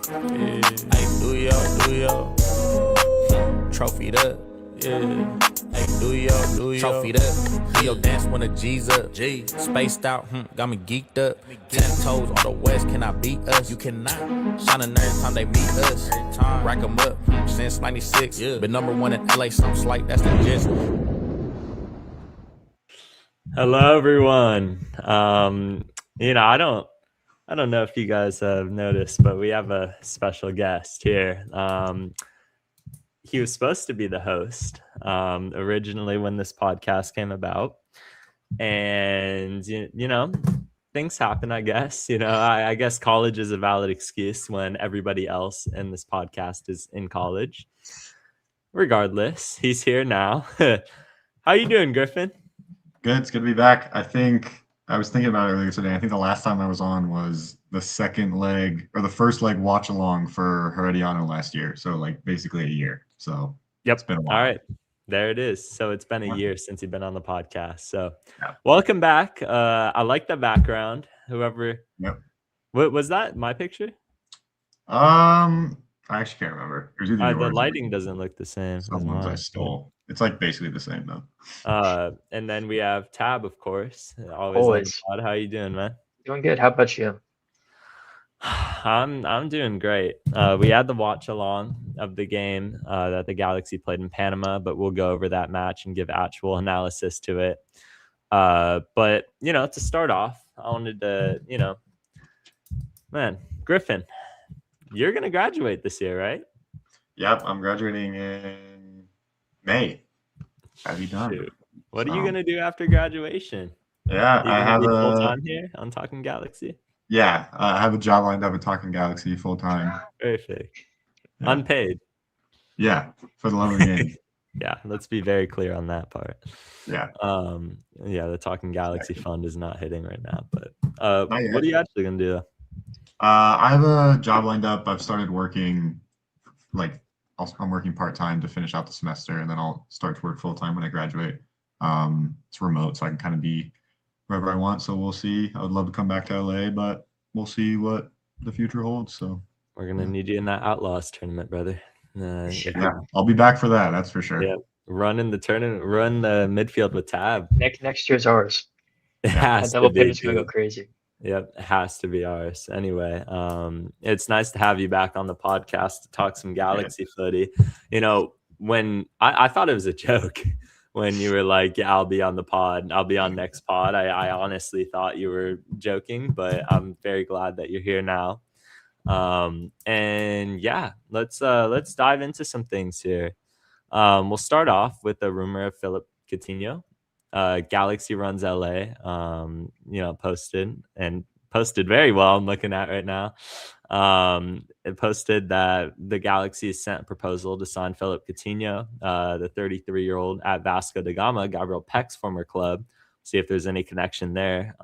Yeah. Hey, do yo. Trophied up. Yeah. Hey, do yo. Trophied up. Do your dance when the G's up. G. Spaced out, got me geeked up. 10 toes on the west, can I beat us? You cannot. Shining every time they meet us. Rack 'em up since 96. Yeah. Been number one in LA, something slight, that's the gist. Hello, everyone. I don't know if you guys have noticed, but we have a special guest here. He was supposed to be the host originally when this podcast came about, and things happen. I guess I guess college is a valid excuse when everybody else in this podcast is in college. Regardless, he's here now. How you doing, Griffin? Good. It's good to be back. I was thinking about it earlier today. I think the last time I was on was the second leg or the first leg watch along for Herediano last year. So like basically a year. So Yep. It's been a while. All right. There it is. So it's been a year since you've been on the podcast. So yeah. Welcome back. I like the background. Whoever. Yep. What was that? My picture? I actually can't remember. It was either the lighting doesn't look the same. Someone's I stole. It's like basically the same though. And then we have Tab, of course. Always. How you doing, man? Doing good. How about you? I'm doing great. We had the watch along of the game that the Galaxy played in Panama, but we'll go over that match and give actual analysis to it. But to start off, I wanted to, man, Griffin, you're gonna graduate this year, right? Yep, I'm graduating in May. Have you done? Shoot. What are you gonna do after graduation? Yeah, I have full time here on Talkin Galaxy. Yeah, I have a job lined up at Talkin Galaxy full time. Perfect. Yeah. Unpaid. Yeah, for the love of the game. Yeah, let's be very clear on that part. Yeah. The Talkin Galaxy fund is not hitting right now, but what are you actually gonna do? I have a job lined up. I've started working, I'm working part-time to finish out the semester, and then I'll start to work full-time when I graduate. It's remote, so I can kind of be wherever I want. So we'll see. I would love to come back to LA, but we'll see what the future holds. So we're going to need you in that Outlaws tournament, brother. Yeah, I'll be back for that. That's for sure. Yeah. Run in the tournament, run the midfield with Tab. Next year's ours. It has to be. It's going to go crazy. Yep, it has to be ours. Anyway, it's nice to have you back on the podcast to talk some Galaxy footy. When I thought it was a joke when you were like, yeah, I'll be on the pod. I'll be on next pod. I honestly thought you were joking, but I'm very glad that you're here now. And yeah, let's dive into some things here. We'll start off with the rumor of Philip Coutinho. Galaxy Runs LA, posted very well. I'm looking at right now. It posted that the Galaxy sent a proposal to sign Philip Coutinho, the 33-year-old at Vasco da Gama, Gabriel Peck's former club. See if there's any connection there.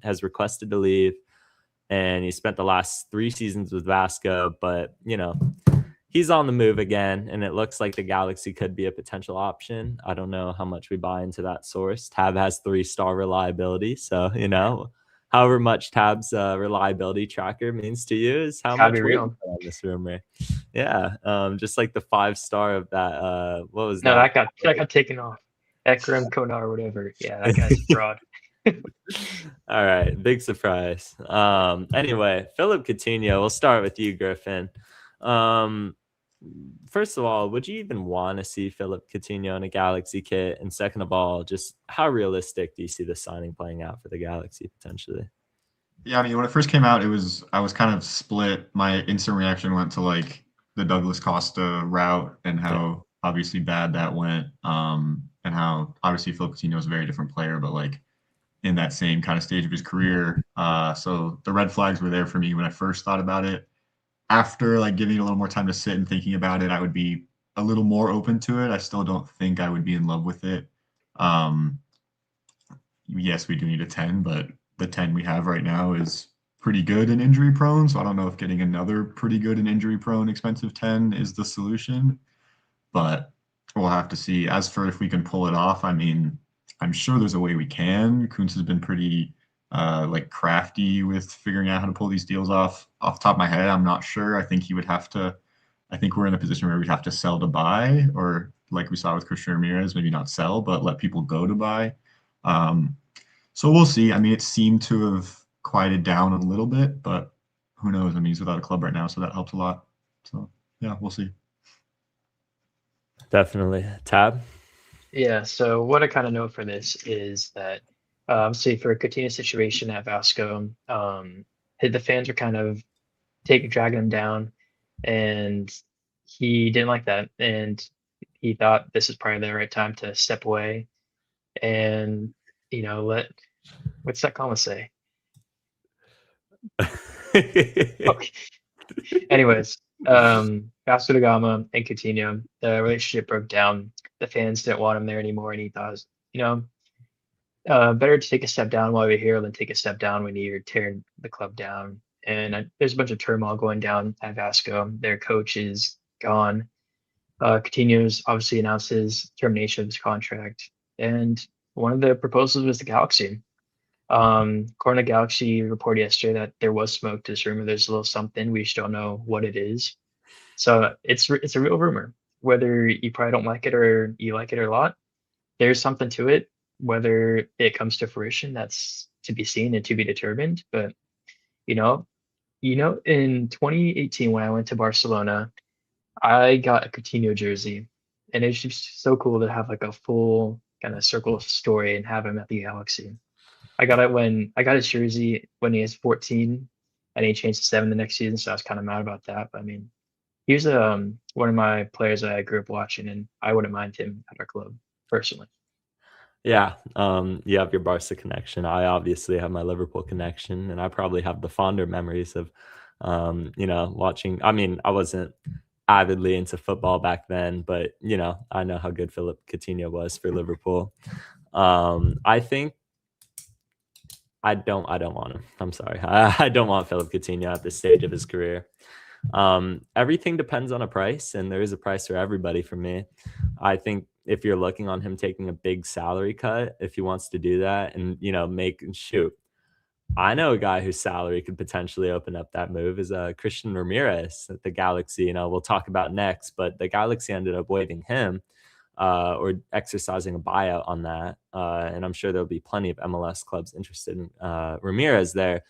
Has requested to leave, and he spent the last 3 seasons with Vasco, but he's on the move again, and it looks like the Galaxy could be a potential option. I don't know how much we buy into that source. Tab has 3-star reliability, so however much Tab's reliability tracker means to you is how much we on this rumor. Yeah, just like the 5-star of that. What was that? No, that got taken off. Ekrem Konar or whatever. Yeah, that guy's a fraud. All right, big surprise. Anyway, Philip Coutinho. We'll start with you, Griffin. First of all, would you even want to see Philip Coutinho in a Galaxy kit? And second of all, just how realistic do you see the signing playing out for the Galaxy potentially? Yeah, I mean, when it first came out, I was kind of split. My instant reaction went to like the Douglas Costa route and how obviously bad that went. And how obviously Philip Coutinho is a very different player, but like in that same kind of stage of his career. So the red flags were there for me when I first thought about it. After like giving it a little more time to sit and thinking about it, I would be a little more open to it. I still don't think I would be in love with it. Yes, we do need a 10, but the 10 we have right now is pretty good and injury prone. So I don't know if getting another pretty good and injury prone expensive 10 is the solution, but we'll have to see. As for if we can pull it off, I mean, I'm sure there's a way we can. Kuntz has been pretty like crafty with figuring out how to pull these deals off. Off the top of my head, I'm not sure. I think he would have to. I think we're in a position where we'd have to sell to buy, or like we saw with Christian Ramirez, maybe not sell, but let people go to buy. So we'll see. I mean, it seemed to have quieted down a little bit, but who knows? I mean, he's without a club right now, so that helps a lot. So yeah, we'll see. Definitely. Tab? Yeah, so what I kind of know for this is that say for a Coutinho situation at Vasco, the fans were kind of dragging him down, and he didn't like that, and he thought this is probably the right time to step away and let what's that comment say? Okay. Anyways, Vasco da Gama and Coutinho, the relationship broke down. The fans didn't want him there anymore, and he thought, better to take a step down while you're here than take a step down when you're tearing the club down. And there's a bunch of turmoil going down at Vasco. Their coach is gone. Coutinho's obviously announced his termination of his contract, and one of the proposals was the Galaxy. Corner Galaxy reported yesterday that there was smoke to this rumor. There's a little something. We just don't know what it is. So it's a real rumor. Whether you probably don't like it or you like it a lot, there's something to it. Whether it comes to fruition, that's to be seen and to be determined. But in 2018 when I went to Barcelona, I got a Coutinho jersey, and it's just so cool to have like a full kind of circle story and have him at the Galaxy. I got his jersey when he was 14, and he changed to 7 the next season, so I was kind of mad about that. But I mean, he was one of my players that I grew up watching, and I wouldn't mind him at our club personally. Yeah, you have your Barca connection. I obviously have my Liverpool connection, and I probably have the fonder memories of, watching. I mean, I wasn't avidly into football back then, but I know how good Philip Coutinho was for Liverpool. I think I don't want him. I'm sorry. I don't want Philip Coutinho at this stage of his career. Everything depends on a price, and there is a price for everybody for me. I think if you're looking on him taking a big salary cut, if he wants to do that and, I know a guy whose salary could potentially open up that move is Christian Ramirez at the Galaxy. We'll talk about next, but the Galaxy ended up waiving him or exercising a buyout on that. And I'm sure there'll be plenty of MLS clubs interested in Ramirez there.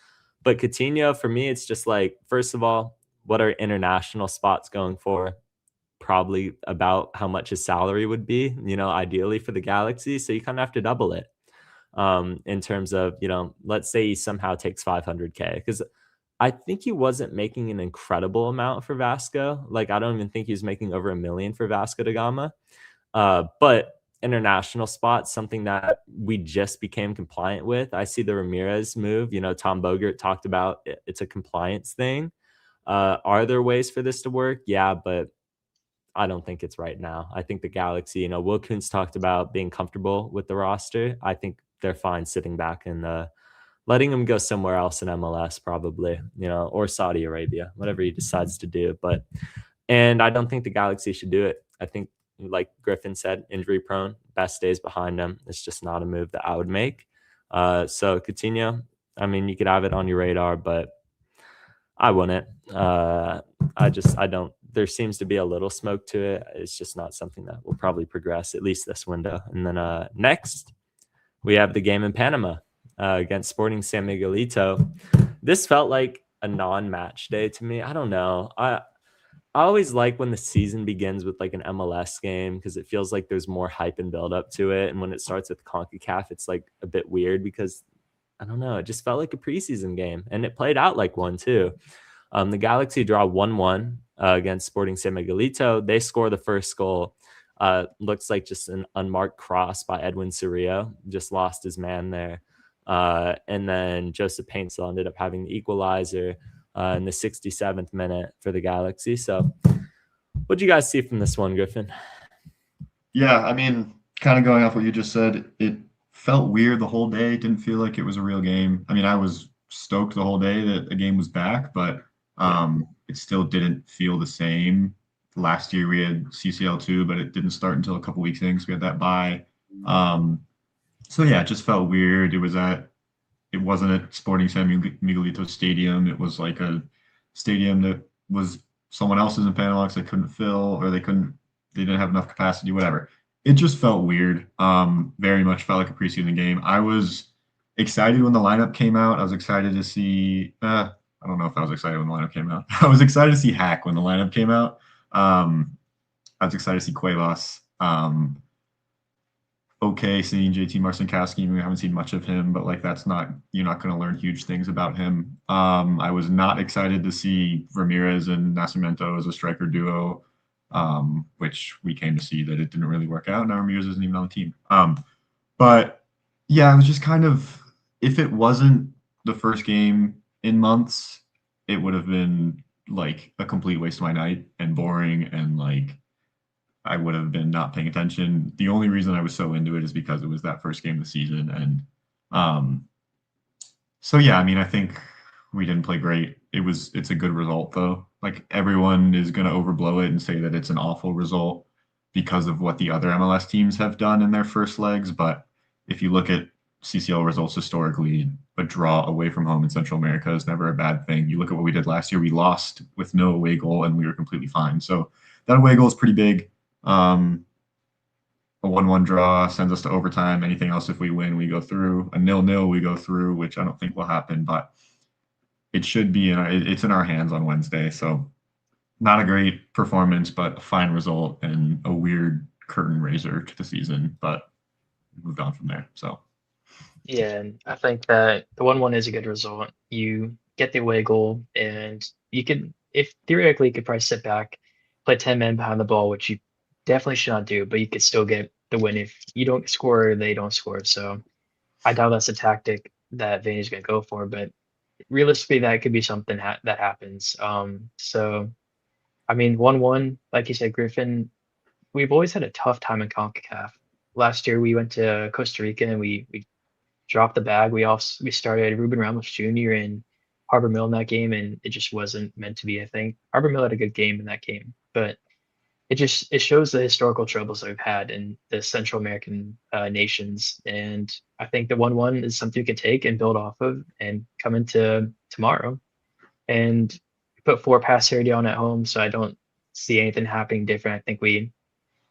But Coutinho, for me, it's just like, first of all, what are international spots going for? Probably about how much his salary would be, ideally for the Galaxy. So you kind of have to double it in terms of, let's say he somehow takes 500K, because I think he wasn't making an incredible amount for Vasco. Like, I don't even think he was making over $1 million for Vasco da Gama. But international spots, something that we just became compliant with. I see the Ramirez move. Tom Bogert talked about it's a compliance thing. Are there ways for this to work? Yeah, but I don't think it's right now. I think the Galaxy, Will Kuntz talked about being comfortable with the roster. I think they're fine sitting back and letting him go somewhere else in MLS, probably, or Saudi Arabia, whatever he decides to do. And I don't think the Galaxy should do it. I think, like Griffin said, injury prone, best days behind him. It's just not a move that I would make. So Coutinho, I mean, you could have it on your radar, but I wouldn't. I don't. There seems to be a little smoke to it. It's just not something that will probably progress, at least this window. And then next, we have the game in Panama against Sporting San Miguelito. This felt like a non-match day to me. I don't know. I always like when the season begins with like an MLS game, because it feels like there's more hype and build up to it. And when it starts with CONCACAF, it's like a bit weird because, I don't know, it just felt like a preseason game, and it played out like one too. The Galaxy draw 1-1 against Sporting San Miguelito. They score the first goal. Looks like just an unmarked cross by Edwin Cerrillo. Just lost his man there. And then Joseph Paintsel ended up having the equalizer in the 67th minute for the Galaxy. So what do you guys see from this one, Griffin? Yeah, I mean, kind of going off what you just said, it felt weird the whole day. It didn't feel like it was a real game. I mean, I was stoked the whole day that the game was back, but it still didn't feel the same. Last year we had CCL2, but it didn't start until a couple weeks in, so we had that bye. So yeah, it just felt weird. It was at it wasn't at Sporting San Miguelito Stadium. It was like a stadium that was someone else's in Panama because they couldn't fill, or they didn't have enough capacity, whatever. It just felt weird. Very much felt like a preseason game. I was excited when the lineup came out. I was excited to see. I don't know if I was excited when the lineup came out. I was excited to see Hack when the lineup came out. I was excited to see Cuevas. Okay, seeing JT Marcinkowski. We haven't seen much of him, but like you're not going to learn huge things about him. I was not excited to see Ramirez and Nascimento as a striker duo, which we came to see that it didn't really work out. Now Ramirez isn't even on the team. But yeah, it was just kind of, if it wasn't the first game in months, it would have been like a complete waste of my night and boring, and like I would have been not paying attention. The only reason I was so into it is because it was that first game of the season. And so yeah, I mean, I think we didn't play great. It's a good result though. Like, everyone is going to overblow it and say that it's an awful result because of what the other MLS teams have done in their first legs. But if you look at CCL results historically, a draw away from home in Central America is never a bad thing. You look at what we did last year, we lost with no away goal and we were completely fine. So that away goal is pretty big. A 1-1 draw sends us to overtime. Anything else, if we win, we go through. A 0-0, we go through, which I don't think will happen, but it should be it's in our hands on Wednesday. So not a great performance, but a fine result and a weird curtain raiser to the season, but moved on from there. So Yeah, and I think that the 1-1 is a good result. You get the away goal, and you could, if theoretically, you could probably sit back, play 10 men behind the ball, which you definitely should not do, but you could still get the win if you don't score, they don't score. So I doubt that's a tactic that Vaney's going to go for, but realistically, that could be something that happens. So I mean, 1-1, like you said, Griffin, we've always had a tough time in CONCACAF. Last year, we went to Costa Rica and we dropped the bag. We started Ruben Ramos Jr. and Harbor Mill in that game, and it just wasn't meant to be. I think Harbor Mill had a good game in that game, but it shows the historical troubles that we've had in the Central American nations. And I think the 1-1 is something you can take and build off of and come into tomorrow and put 4 past Heredion at home. So I don't see anything happening different. I think we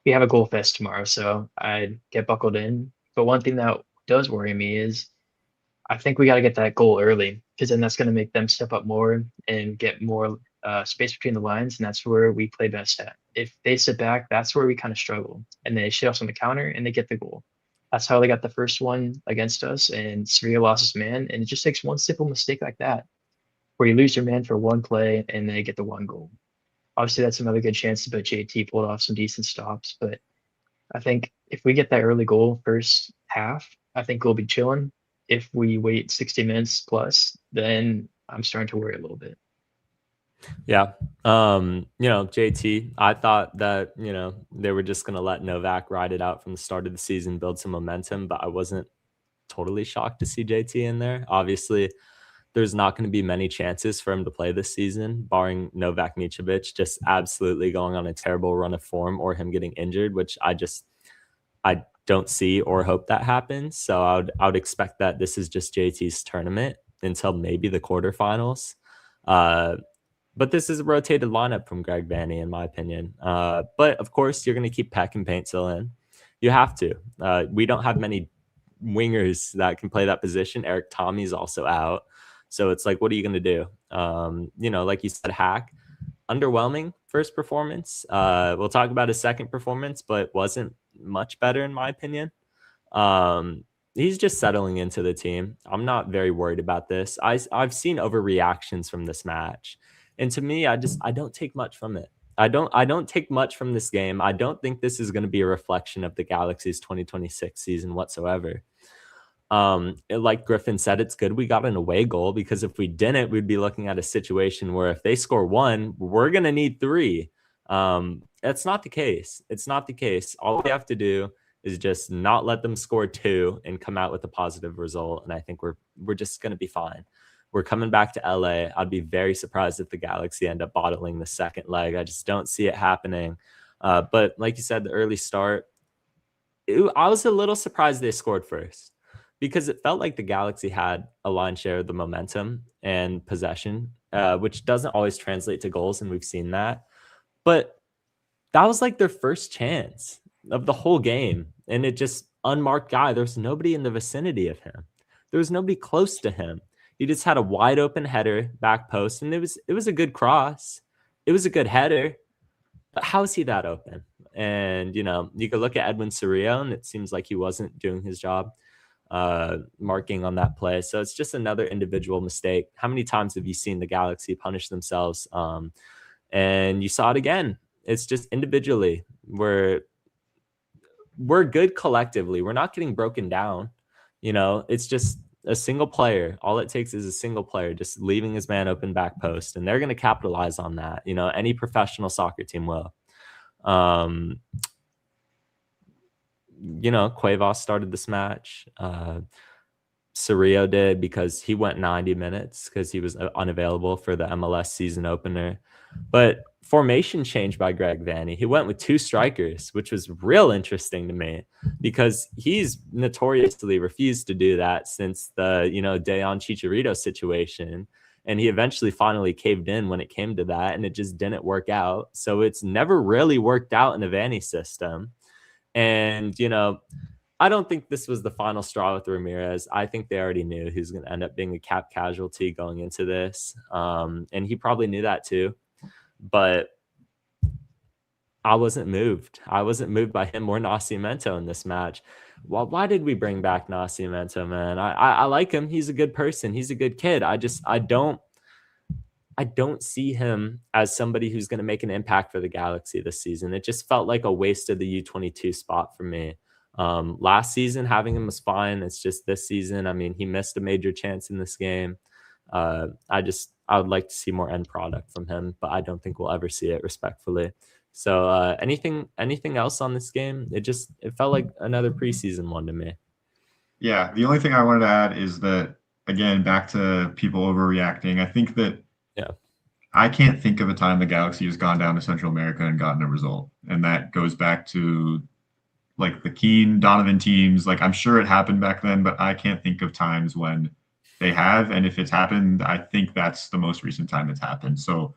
have a goal fest tomorrow, so I'd get buckled in. But one thing that does worry me is I think we got to get that goal early, because then that's going to make them step up more and get more space between the lines, and that's where we play best at. If they sit back, that's where we kind of struggle, and they shit us on the counter and they get the goal. That's how they got the first one against us, and Sevilla lost his man, and it just takes one simple mistake like that, where you lose your man for one play and they get the one goal. Obviously, that's another good chance, but JT pulled off some decent stops. But I think if we get that early goal first half, I think we'll be chilling. If we wait 60 minutes plus, then I'm starting to worry a little bit. Yeah. JT, I thought that, they were just going to let Novak ride it out from the start of the season, build some momentum, but I wasn't totally shocked to see JT in there. Obviously, there's not going to be many chances for him to play this season, barring Novak Mitrovic just absolutely going on a terrible run of form or him getting injured, which I don't see or hope that happens. So I would expect that this is just JT's tournament until maybe the quarterfinals. But this is a rotated lineup from Greg Vanney, in my opinion. But of course, you're going to keep Peck and Paintsill in. You have to. We don't have many wingers that can play that position. Eric Tommy's also out. So it's like, what are you going to do? Like you said, Hack, underwhelming first performance. We'll talk about his second performance, but wasn't much better in my opinion. He's just settling into the team. I'm not very worried about this. I've seen overreactions from this match, and to me, I don't take much from it. I don't take much from this game. I don't think this is going to be a reflection of the Galaxy's 2026 season whatsoever. Like Griffin said, it's good we got an away goal, because if we didn't, we'd be looking at a situation where if they score 1, we're going to need 3. That's not the case. It's not the case. All we have to do is just not let them score 2 and come out with a positive result. And I think we're just going to be fine. We're coming back to LA. I'd be very surprised if the Galaxy end up bottling the second leg. I just don't see it happening. But like you said, the early start, I was a little surprised they scored first. because it felt like the Galaxy had a line share of the momentum and possession, which doesn't always translate to goals, and we've seen that. But that was like their first chance of the whole game, and it just unmarked guy. There was nobody in the vicinity of him. There was nobody close to him. He just had a wide open header back post, and it was a good cross. It was a good header. But how is he that open? And, you know, you could look at Edwin Cerrillo, and it seems like he wasn't doing his job marking on that play. So it's just another individual mistake. How many times have you seen the Galaxy punish themselves? And you saw it again. It's just individually. We're good collectively. We're not getting broken down. You know, it's just a single player. All it takes is a single player just leaving his man open back post, and they're going to capitalize on that. You know, any professional soccer team will. You know, Cuevas started this match. Cerrillo did because he went 90 minutes because he was unavailable for the MLS season opener. But formation changed by Greg Vanney. He went with 2 strikers, which was real interesting to me because he's notoriously refused to do that since the, you know, Dejan Chicharito situation. And he eventually finally caved in when it came to that, and it just didn't work out. So it's never really worked out in the Vanney system. And, you know, I don't think this was the final straw with Ramirez. I think they already knew he was going to end up being a cap casualty going into this. And he probably knew that too. But I wasn't moved. I wasn't moved by him or Nascimento in this match. Well, why did we bring back Nascimento, man? I like him. He's a good person. He's a good kid. I don't see him as somebody who's going to make an impact for the Galaxy this season. It just felt like a waste of the U22 spot for me. Last season, having him was fine. It's just this season, I mean, he missed a major chance in this game. I would like to see more end product from him, but I don't think we'll ever see it, respectfully. So anything else on this game? It felt like another preseason one to me. Yeah, the only thing I wanted to add is that, again, back to people overreacting, I think that I can't think of a time the Galaxy has gone down to Central America and gotten a result. And that goes back to like the Keane, Donovan teams. Like, I'm sure it happened back then, but I can't think of times when they have. And if it's happened, I think that's the most recent time it's happened. So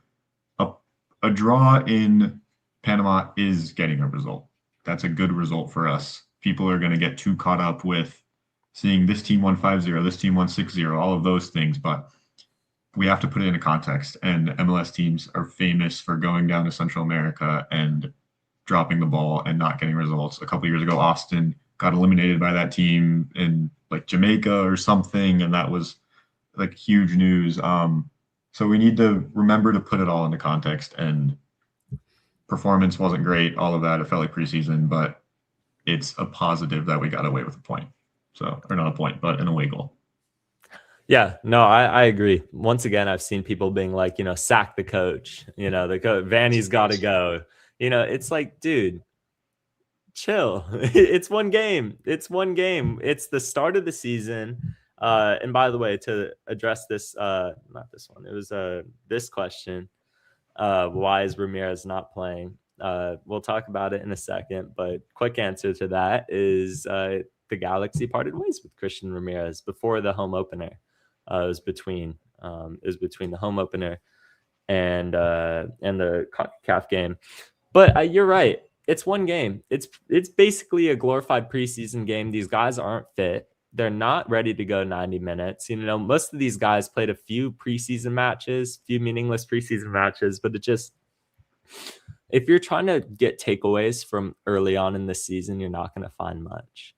a draw in Panama is getting a result. That's a good result for us. People are going to get too caught up with seeing this team won 5-0, this team won 6-0, all of those things. But we have to put it into context. And MLS teams are famous for going down to Central America and dropping the ball and not getting results. A couple of years ago, Austin got eliminated by that team in like Jamaica or something, and that was like huge news. So we need to remember to put it all into context. And performance wasn't great, all of that. It felt like preseason, but it's a positive that we got away with a point. So, or not a point, but an away goal. Yeah, no, I agree. Once again, I've seen people being like, you know, sack the coach. You know, the coach, Vanny's got to go. You know, it's like, dude, chill. It's one game. It's one game. It's the start of the season. And by the way, to address this, not this one, it was this question. Why is Ramirez not playing? We'll talk about it in a second, but quick answer to that is the Galaxy parted ways with Christian Ramirez before the home opener. It was between the home opener and the CONCACAF game. But you're right. It's one game. It's basically a glorified preseason game. These guys aren't fit. They're not ready to go 90 minutes. You know, most of these guys played a few preseason matches, few meaningless preseason matches, but it just, if you're trying to get takeaways from early on in the season, you're not going to find much.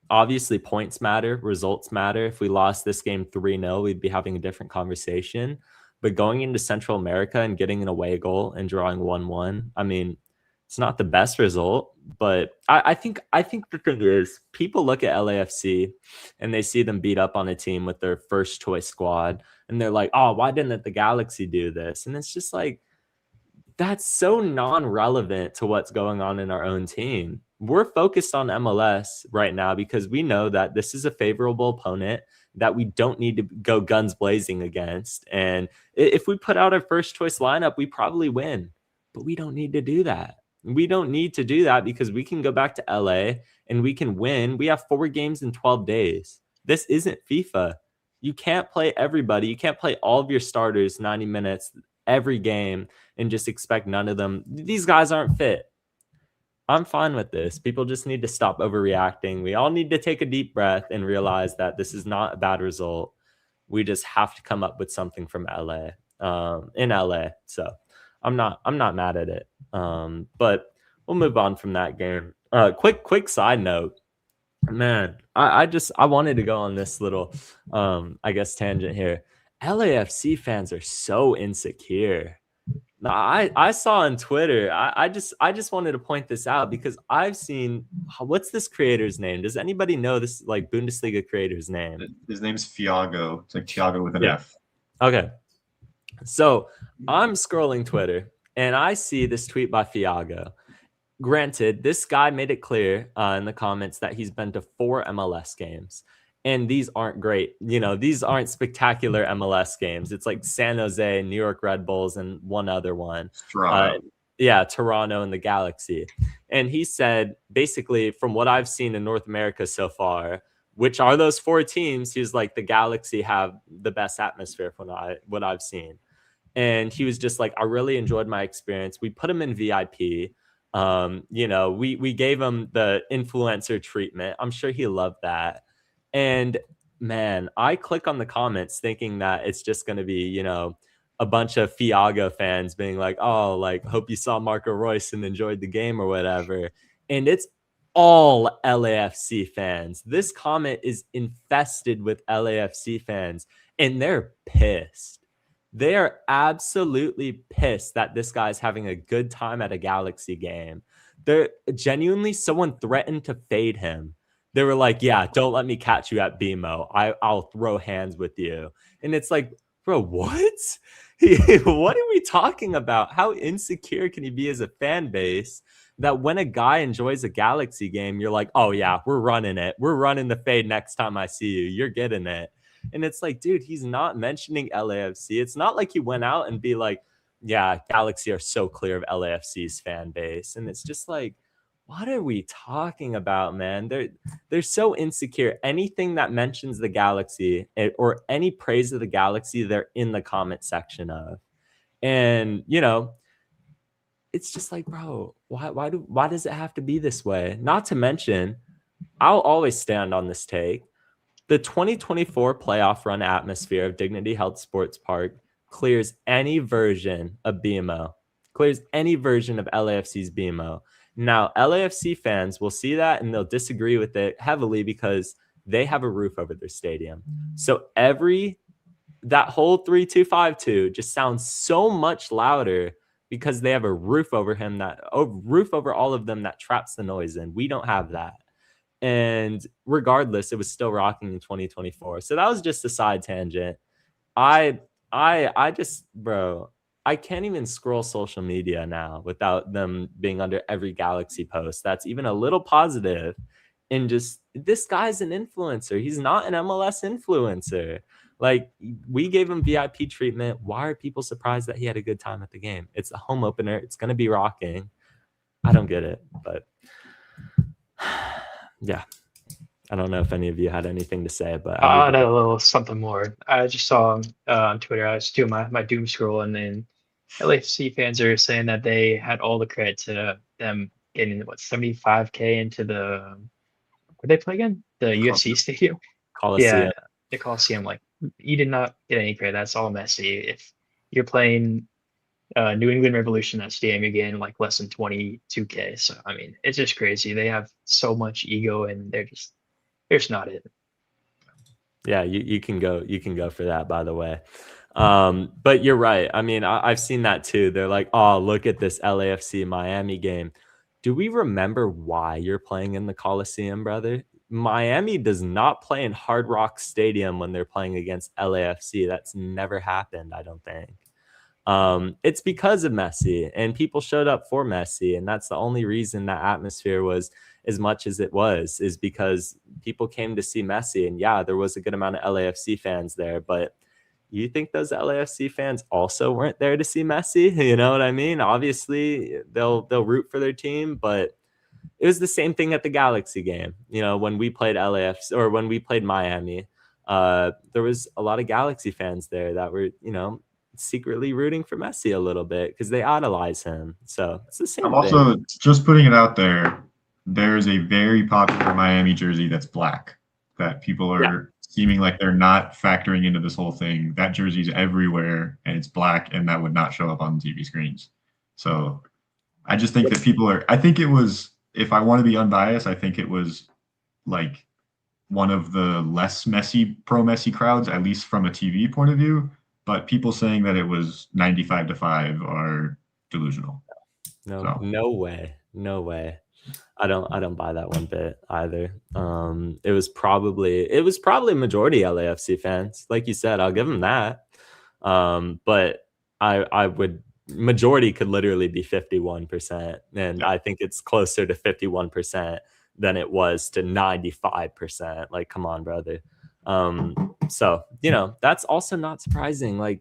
Obviously, points matter, results matter. If we lost this game 3-0, we'd be having a different conversation. But going into Central America and getting an away goal and drawing 1-1, I mean, it's not the best result, but I think the thing is, people look at LAFC and they see them beat up on a team with their first choice squad, and they're like, oh, why didn't the Galaxy do this? And it's just like, that's so non-relevant to what's going on in our own team. We're focused on MLS right now because we know that this is a favorable opponent that we don't need to go guns blazing against. And if we put out our first choice lineup, we probably win, but we don't need to do that. We don't need to do that because we can go back to LA and we can win. We have 4 games in 12 days. This isn't FIFA. You can't play everybody. You can't play all of your starters 90 minutes every game and just expect none of them. These guys aren't fit. I'm fine with this. People just need to stop overreacting. We all need to take a deep breath and realize that this is not a bad result. We just have to come up with something from LA, in LA. So I'm not mad at it. But we'll move on from that game. Quick side note, man. I wanted to go on this little, I guess, tangent here. LAFC fans are so insecure. No, I saw on Twitter. I just wanted to point this out because I've seen, what's this creator's name? Does anybody know this like Bundesliga creator's name? His name's Thiago. It's like Thiago with an Yeah. F. Okay. So I'm scrolling Twitter and I see this tweet by Thiago. Granted, this guy made it clear in the comments that he's been to 4 MLS games. And these aren't great. You know, these aren't spectacular MLS games. It's like San Jose, New York Red Bulls, and one other one. Toronto. Toronto and the Galaxy. And he said, basically, from what I've seen in North America so far, which are those 4 teams, he was like, the Galaxy have the best atmosphere from what I've seen. And he was just like, I really enjoyed my experience. We put him in VIP. You know, we gave him the influencer treatment. I'm sure he loved that. And man, I click on the comments thinking that it's just going to be, you know, a bunch of Thiago fans being like, oh, like, hope you saw Marco Reus and enjoyed the game or whatever. And it's all LAFC fans. This comment is infested with LAFC fans and they're pissed. They are absolutely pissed that this guy's having a good time at a Galaxy game. They're genuinely, someone threatened to fade him. They were like, yeah, don't let me catch you at BMO. I'll throw hands with you. And it's like, bro, what? What are we talking about? How insecure can you be as a fan base that when a guy enjoys a Galaxy game, you're like, oh yeah, we're running it. We're running the fade next time I see you. You're getting it. And it's like, dude, he's not mentioning LAFC. It's not like he went out and be like, yeah, Galaxy are so clear of LAFC's fan base. And it's just like, what are we talking about, man? They're so insecure. Anything that mentions the Galaxy or any praise of the Galaxy, they're in the comment section of. And, you know, it's just like, bro, why does it have to be this way? Not to mention, I'll always stand on this take. The 2024 playoff run atmosphere of Dignity Health Sports Park clears any version of BMO, clears any version of LAFC's BMO. Now, LAFC fans will see that and they'll disagree with it heavily because they have a roof over their stadium. So that whole 3-2-5-2 just sounds so much louder because they have a roof over roof over all of them that traps the noise in. We don't have that. And regardless, it was still rocking in 2024. So that was just a side tangent. I just, bro, I can't even scroll social media now without them being under every Galaxy post that's even a little positive. And just, this guy's an influencer. He's not an MLS influencer. Like, we gave him VIP treatment. Why are people surprised that he had a good time at the game? It's a home opener. It's going to be rocking. I don't get it, but yeah. I don't know if any of you had anything to say, but I had a little something more. I just saw on Twitter, I was doing my doom scroll, and then LAFC fans are saying that they had all the credit to them getting 75K into where they play again? The UFC stadium. Coliseum. Yeah, the Coliseum. Like, you did not get any credit. That's all Messi. If you're playing New England Revolution, that stadium, you're getting like less than 22K. So I mean, it's just crazy. They have so much ego, and they're just not it. Yeah, you can go for that, by the way. But you're right. I mean, I've seen that too. They're like, oh, look at this LAFC Miami game. Do we remember why you're playing in the Coliseum, brother? Miami does not play in Hard Rock Stadium when they're playing against LAFC. That's never happened, I don't think. It's because of Messi, and people showed up for Messi, and that's the only reason that atmosphere was as much as it was, is because people came to see Messi. And yeah, there was a good amount of LAFC fans there, but you think those LAFC fans also weren't there to see Messi? You know what I mean? Obviously, they'll root for their team, but it was the same thing at the Galaxy game. You know, when we played LAFC or when we played Miami, there was a lot of Galaxy fans there that were, you know, secretly rooting for Messi a little bit because they idolize him. So it's the same I'm thing. also just putting it out there. There's a very popular Miami jersey that's black that people are seeming like they're not factoring into this whole thing. That jersey's everywhere and it's black, and that would not show up on TV screens. So I just think that people are. I think it was. If I want to be unbiased, I think it was like one of the less Messi, pro Messi crowds, at least from a TV point of view. But people saying that it was 95-5 are delusional. No way. I don't buy that one bit either. It was probably majority LAFC fans. Like you said, I'll give them that. But I would, majority could literally be 51%. And I think it's closer to 51% than it was to 95%. Like, come on, brother. So, you know, that's also not surprising. Like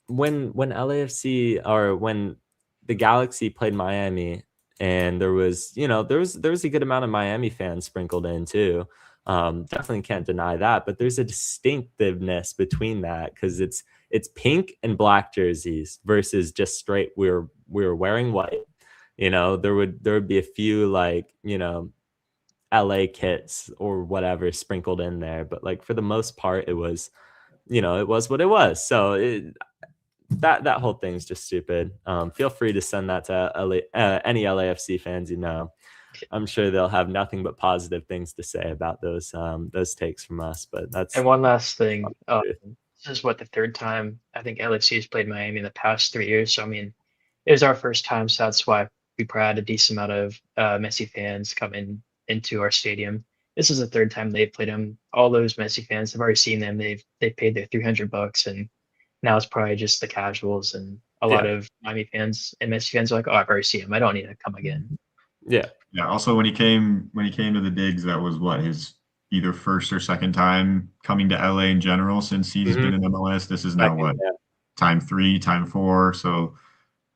when LAFC or when the Galaxy played Miami, and there was a good amount of Miami fans sprinkled in too. Definitely can't deny that, but there's a distinctiveness between that because it's pink and black jerseys versus just straight we're wearing white. You know, there would be a few like, you know, LA kits or whatever sprinkled in there, but like for the most part it was, you know, it was what it was. So that whole thing's just stupid. Feel free to send that to any LAFC fans. You know, I'm sure they'll have nothing but positive things to say about those takes from us. But that's. And one last thing. This is what, the third time I think LAFC has played Miami in the past 3 years. So I mean, it was our first time, so that's why we probably had a decent amount of Messi fans coming into our stadium. This is the third time they've played them. All those Messi fans have already seen them. They've paid their $300, and now it's probably just the casuals, and a lot of Miami fans and Messi fans are like, "Oh, I've already seen him. I don't need to come again." Yeah. Also, when he came to the digs, that was what, his either first or second time coming to LA in general since he's been in MLS. This is now time 3, time 4. So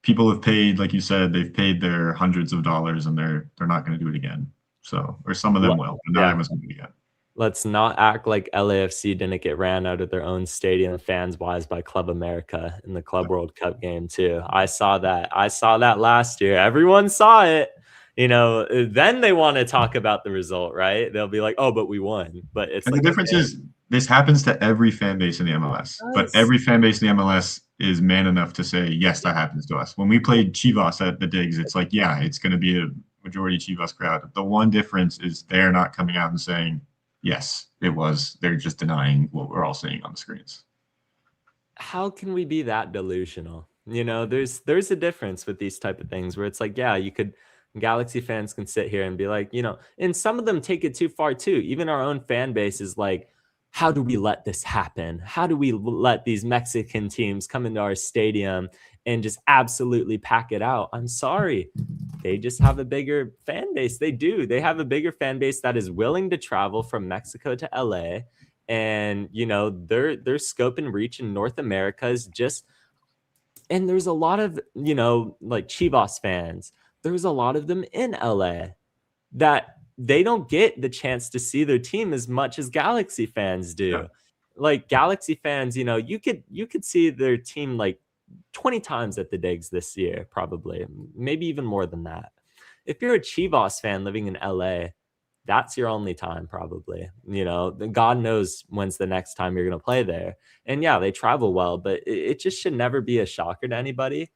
people have paid, like you said, they've paid their hundreds of dollars, and they're not going to do it again. So, or some of them will, but not everyone's going to do it again. Let's not act like LAFC didn't get ran out of their own stadium fans-wise by Club America in the Club World Cup game too. I saw that last year. Everyone saw it. You know, then they want to talk about the result, right? They'll be like, "Oh, but we won." But it's and like, the difference is this happens to every fan base in the MLS. But every fan base in the MLS is man enough to say, "Yes, that happens to us." When we played Chivas at the digs, it's like, yeah, it's going to be a majority Chivas crowd. The one difference is they're not coming out and saying, yes, it was. They're just denying what we're all seeing on the screens. How can we be that delusional? You know, there's a difference with these type of things where it's like, yeah, you could, Galaxy fans can sit here and be like, you know, and some of them take it too far too. Even our own fan base is like, how do we let this happen? How do we let these Mexican teams come into our stadium and just absolutely pack it out? I'm sorry. They just have a bigger fan base. They do. They have a bigger fan base that is willing to travel from Mexico to LA. And, you know, their scope and reach in North America is just, and there's a lot of, you know, like Chivas fans. There's a lot of them in LA that they don't get the chance to see their team as much as Galaxy fans do. Yeah. Like Galaxy fans, you know, you could see their team like 20 times at the digs this year, probably, maybe even more than that. If you're a Chivas fan living in LA, that's your only time, probably. You know, God knows when's the next time you're going to play there. And yeah, they travel well, but it just should never be a shocker to anybody.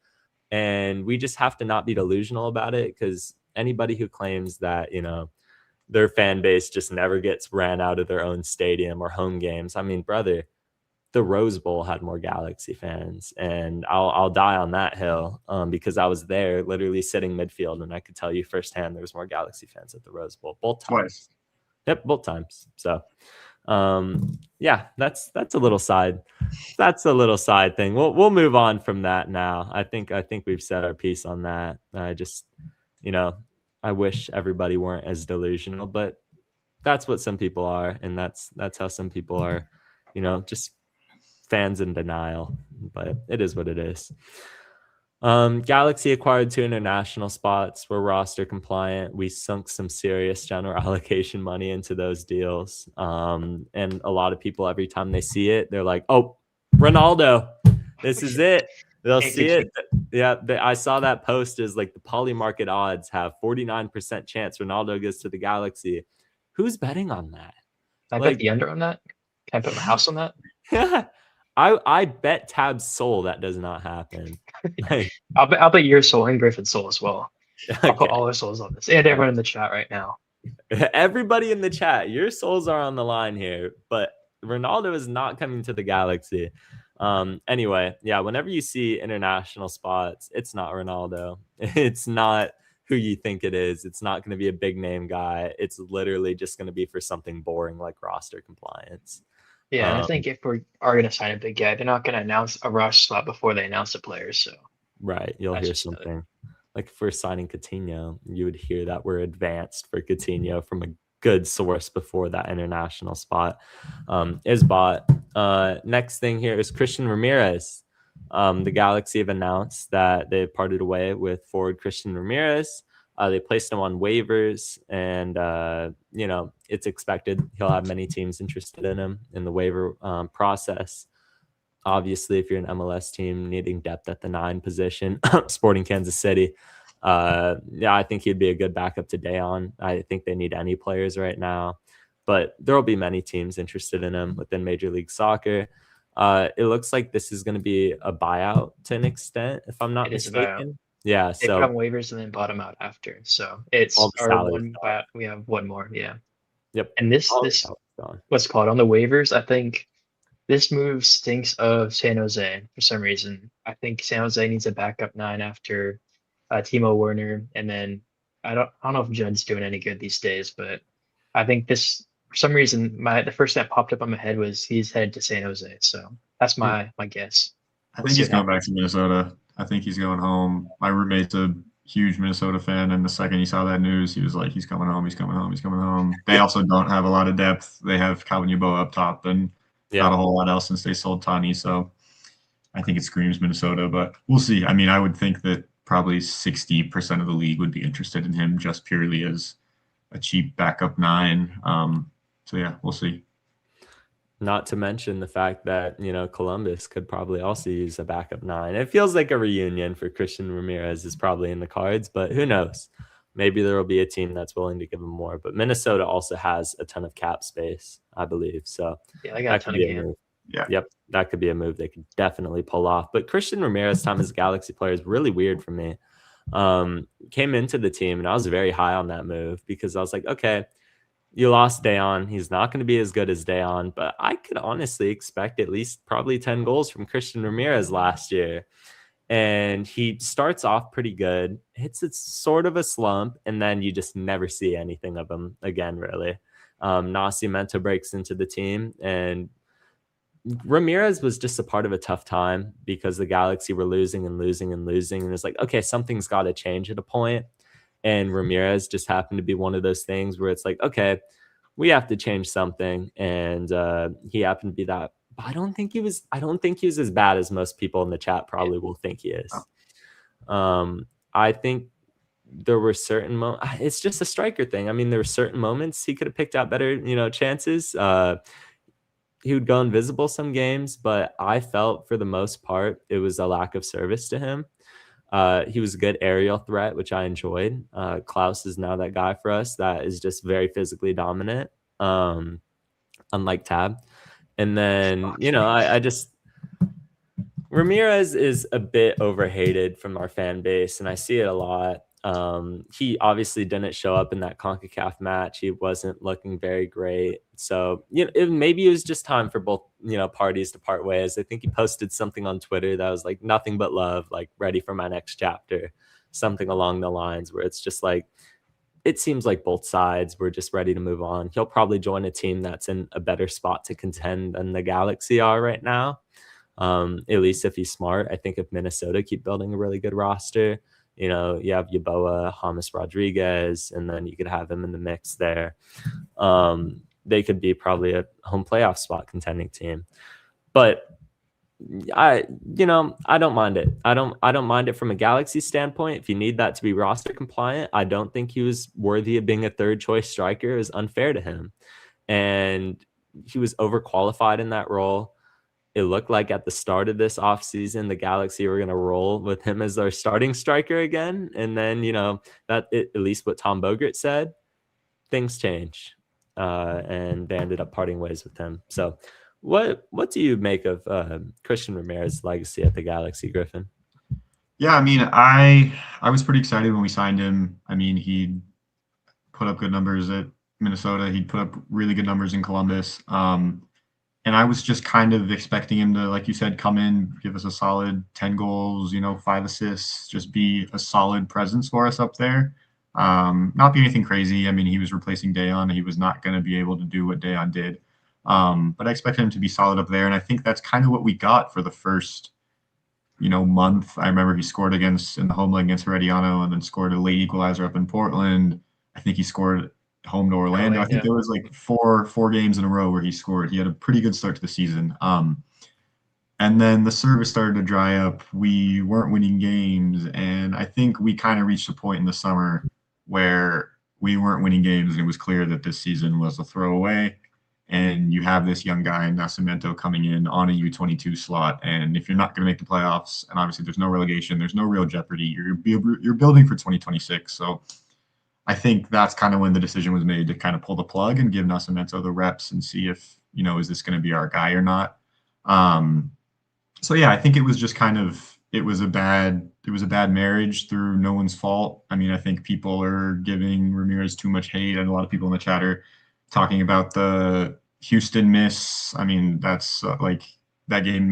And we just have to not be delusional about it, because anybody who claims that, you know, their fan base just never gets ran out of their own stadium or home games. I mean, brother, the Rose Bowl had more Galaxy fans, and I'll die on that hill because I was there literally sitting midfield, and I could tell you firsthand there was more Galaxy fans at the Rose Bowl both times. Twice. Yep, both times. So yeah, that's a little side. That's a little side thing. We'll move on from that now. I think we've said our piece on that. I just, you know, I wish everybody weren't as delusional, but that's what some people are, and that's how some people are, you know, just fans in denial, but it is what it is. Galaxy acquired 2 international spots. We're roster compliant. We sunk some serious general allocation money into those deals. And a lot of people, every time they see it, they're like, oh, Ronaldo, this is it. They'll see it. Yeah, I saw that post is like the poly market odds have 49% chance Ronaldo goes to the Galaxy. Who's betting on that? Can I bet the under on that? Can I put my house on that? Yeah. I bet Tab's soul that does not happen. Like, I'll bet your soul and Griffin's soul as well. I'll put okay. all our souls on this, and everyone in the chat right now. Everybody in the chat, your souls are on the line here, but Ronaldo is not coming to the Galaxy. Anyway, yeah, whenever you see international spots, it's not Ronaldo. It's not who you think it is. It's not going to be a big name guy. It's literally just going to be for something boring like roster compliance. Yeah, and I think if we are going to sign a big guy, they're not going to announce a rush slot before they announce the players. So right, you'll hear something. Like if we're signing Coutinho, you would hear that we're advanced for Coutinho from a good source before that international spot is bought. Next thing here is Christian Ramirez. The Galaxy have announced that they parted away with forward Christian Ramirez. They placed him on waivers, and it's expected he'll have many teams interested in him in the waiver process. Obviously, if you're an MLS team needing depth at the 9 position, Sporting Kansas City, I think he'd be a good backup to Dayon. I think they need any players right now, but there will be many teams interested in him within Major League Soccer. It looks like this is going to be a buyout to an extent, if I'm not mistaken. Yeah, they put on waivers and then bought him out after. So it's our one buyout. We have one more. Yeah. Yep. And this what's called on the waivers. I think this move stinks of San Jose for some reason. I think San Jose needs a backup 9 after Timo Werner, and then I don't know if Judd's doing any good these days, but I think this for some reason the first that popped up on my head was he's headed to San Jose. So that's my guess. I think he's going back to Minnesota. I think he's going home. My roommate's a huge Minnesota fan, and the second he saw that news, he was like, he's coming home, he's coming home, he's coming home. They also don't have a lot of depth. They have Calvin Yeboah up top and not a whole lot else since they sold Tani. So I think it screams Minnesota, but we'll see. I mean, I would think that probably 60% of the league would be interested in him just purely as a cheap backup 9. So yeah, we'll see. Not to mention the fact that, Columbus could probably also use a backup 9. It feels like a reunion for Christian Ramirez is probably in the cards, but who knows? Maybe there will be a team that's willing to give him more. But Minnesota also has a ton of cap space, I believe. So yeah, I got a ton of game. Yeah. Yep, that could be a move they could definitely pull off. But Christian Ramirez time as a Galaxy player is really weird for me. Came into the team, and I was very high on that move because I was like, okay, you lost Dayon. He's not going to be as good as Dayon, but I could honestly expect at least probably 10 goals from Christian Ramirez last year. And he starts off pretty good, hits it sort of a slump, and then you just never see anything of him again, really. Nascimento breaks into the team, and Ramirez was just a part of a tough time because the Galaxy were losing and losing and losing. And it's like, okay, something's got to change at a point. And Ramirez just happened to be one of those things where it's like, okay, we have to change something. And he happened to be that. I don't think he was as bad as most people in the chat probably will think he is. I think there were certain moments. It's just a striker thing. I mean, there were certain moments he could have picked out better, chances. He would go invisible some games, but I felt for the most part it was a lack of service to him. He was a good aerial threat, which I enjoyed. Klaus is now that guy for us that is just very physically dominant, unlike Tab. And then, I just Ramirez is a bit overhated from our fan base, and I see it a lot. He obviously didn't show up in that CONCACAF match. He wasn't looking very great. So, maybe it was just time for both, parties to part ways. I think he posted something on Twitter that was like nothing but love, like ready for my next chapter, something along the lines where it's just like, it seems like both sides were just ready to move on. He'll probably join a team that's in a better spot to contend than the Galaxy are right now. At least if he's smart. I think if Minnesota keep building a really good roster, you have Yeboah, James Rodriguez, and then you could have him in the mix there. They could be probably a home playoff spot contending team. But I don't mind it. I don't mind it from a Galaxy standpoint. If you need that to be roster compliant, I don't think he was worthy of being a third choice striker. It was unfair to him. And he was overqualified in that role. It looked like at the start of this offseason, the Galaxy were going to roll with him as their starting striker again. And then, at least what Tom Bogert said, things change. And they ended up parting ways with him. So what do you make of Christian Ramirez's legacy at the Galaxy, Griffin? Yeah, I mean, I was pretty excited when we signed him. I mean, he put up good numbers at Minnesota. He'd put up really good numbers in Columbus. And I was just kind of expecting him to, like you said, come in, give us a solid 10 goals, 5 assists, just be a solid presence for us up there. Not be anything crazy. I mean, he was replacing Dayon. He was not going to be able to do what Dayon did. But I expected him to be solid up there. And I think that's kind of what we got for the first, month. I remember he scored in the home leg against Herediano and then scored a late equalizer up in Portland. I think he scored home to Orlando. I think there was like four games in a row where he scored. He had a pretty good start to the season. And then the service started to dry up. We weren't winning games. And I think we kind of reached a point in the summer where we weren't winning games. And it was clear that this season was a throwaway. And you have this young guy, Nascimento, coming in on a U22 slot. And if you're not going to make the playoffs, and obviously there's no relegation, there's no real jeopardy, you're building for 2026. So I think that's kind of when the decision was made to kind of pull the plug and give Nascimento the reps and see if, is this going to be our guy or not? So yeah, I think it was just it was a bad marriage through no one's fault. I mean, I think people are giving Ramirez too much hate, and a lot of people in the chat are talking about the Houston miss. I mean, that's that game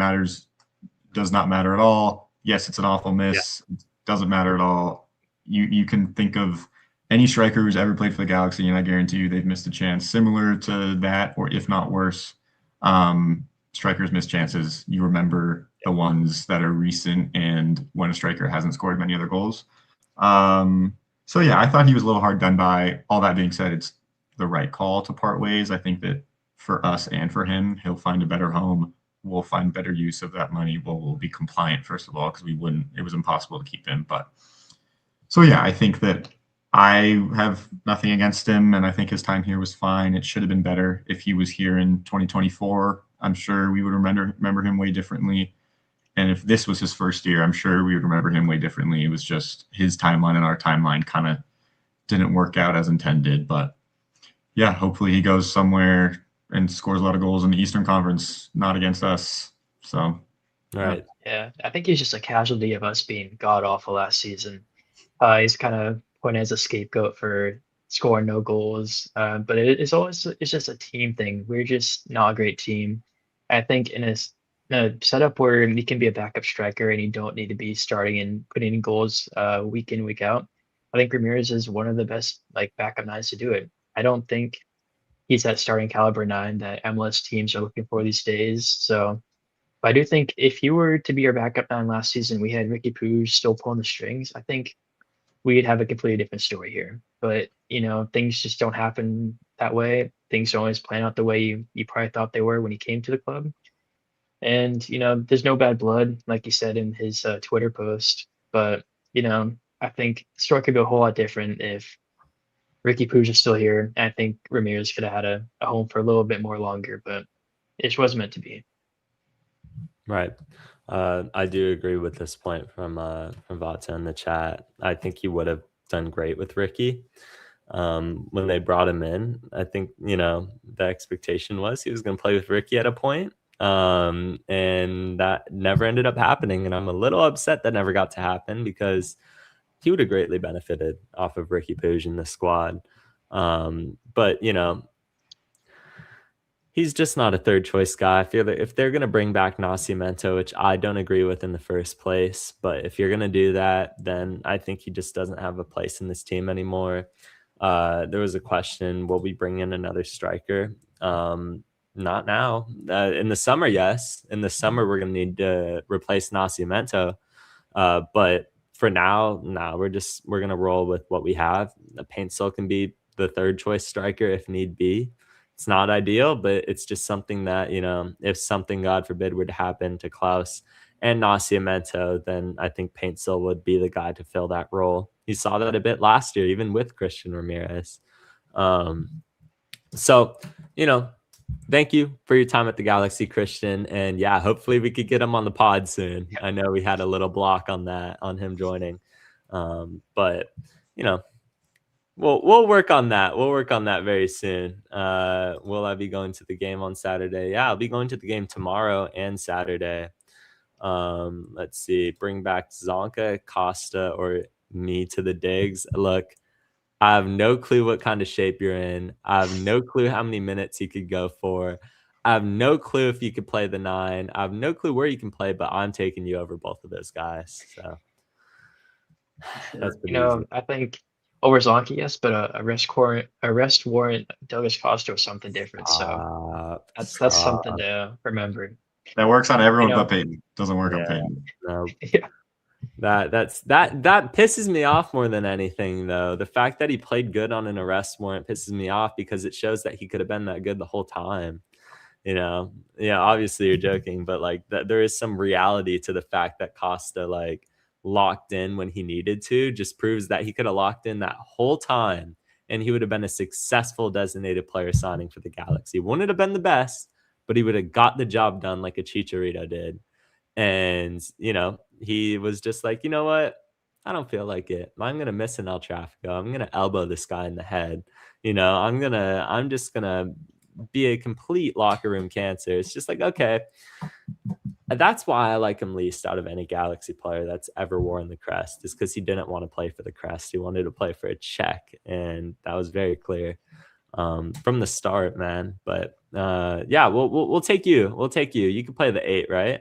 does not matter at all. Yes, it's an awful miss. Yeah. It doesn't matter at all. You can think of any striker who's ever played for the Galaxy, and I guarantee you they've missed a chance similar to that, or if not worse. Strikers miss chances. You remember the ones that are recent and when a striker hasn't scored many other goals. So yeah, I thought he was a little hard done by. All that being said, it's the right call to part ways. I think that for us and for him, he'll find a better home. We'll find better use of that money. We'll be compliant, first of all, because it was impossible to keep him. But so yeah, I think that I have nothing against him, and I think his time here was fine. It should have been better if he was here in 2024. I'm sure we would remember him way differently. And if this was his first year, I'm sure we would remember him way differently. It was just his timeline and our timeline kind of didn't work out as intended. But yeah, hopefully he goes somewhere and scores a lot of goals in the Eastern Conference, not against us. So, right. Yeah, I think he's just a casualty of us being god awful last season. He's kind of pointed as a scapegoat for scoring no goals, but it's just a team thing. We're just not a great team. I think in a setup where he can be a backup striker and you don't need to be starting and putting in goals week in, week out, I think Ramirez is one of the best backup nines to do it. I don't think he's that starting caliber 9 that MLS teams are looking for these days. So but I do think if you were to be our backup 9 last season, we had Ricky Pooge still pulling the strings, I think we'd have a completely different story here. But, things just don't happen that way. Things don't always plan out the way you probably thought they were when he came to the club. And, there's no bad blood, like he said in his Twitter post. But, I think the story could be a whole lot different if Ricky Pooge is still here. I think Ramirez could have had a home for a little bit more longer, but it just wasn't meant to be. Right. I do agree with this point from Vata in the chat. I think he would have done great with Ricky. When they brought him in, I think, the expectation was he was going to play with Ricky at a point. And that never ended up happening. And I'm a little upset that never got to happen because he would have greatly benefited off of Ricky Pooge in the squad. But, he's just not a third choice guy. I feel that if they're going to bring back Nascimento, which I don't agree with in the first place, but if you're going to do that, then I think he just doesn't have a place in this team anymore. There was a question, will we bring in another striker? Not now. In the summer, yes. In the summer, we're going to need to replace Nascimento. But for now, we're going to roll with what we have. Paintsil can be the third choice striker if need be. It's not ideal, but it's just something that, if something, God forbid, were to happen to Klaus and Nascimento, then I think Paintsel would be the guy to fill that role. You saw that a bit last year, even with Christian Ramirez. So, thank you for your time at the Galaxy, Christian. And yeah, hopefully we could get him on the pod soon. I know we had a little block on him joining. But, we'll work on that. We'll work on that very soon. Will I be going to the game on Saturday? Yeah, I'll be going to the game tomorrow and Saturday. Let's see. Bring back Zonka, Costa, or me to the digs. Look, I have no clue what kind of shape you're in. I have no clue how many minutes you could go for. I have no clue if you could play the 9. I have no clue where you can play, but I'm taking you over both of those guys. So that's pretty easy. I think over Zonky, yes, but a arrest warrant, Douglas Costa or something different. So that's something to remember. That works on everyone but Peyton. Doesn't work on Peyton. No. Yeah. That pisses me off more than anything, though. The fact that he played good on an arrest warrant pisses me off because it shows that he could have been that good the whole time. Obviously you're joking, but like that there is some reality to the fact that Costa like locked in when he needed to. Just proves that he could have locked in that whole time and he would have been a successful designated player signing for the Galaxy. Wouldn't have been the best, but he would have got the job done like a Chicharito did. And, he was just like, you know what? I don't feel like it. I'm going to miss an El Trafico. I'm going to elbow this guy in the head. I'm just going to be a complete locker room cancer. It's just like, okay. That's why I like him least out of any Galaxy player that's ever worn the crest, is because he didn't want to play for the crest. He wanted to play for a check. And that was very clear from the start, man. But yeah, we'll take you. We'll take you. You can play the 8, right?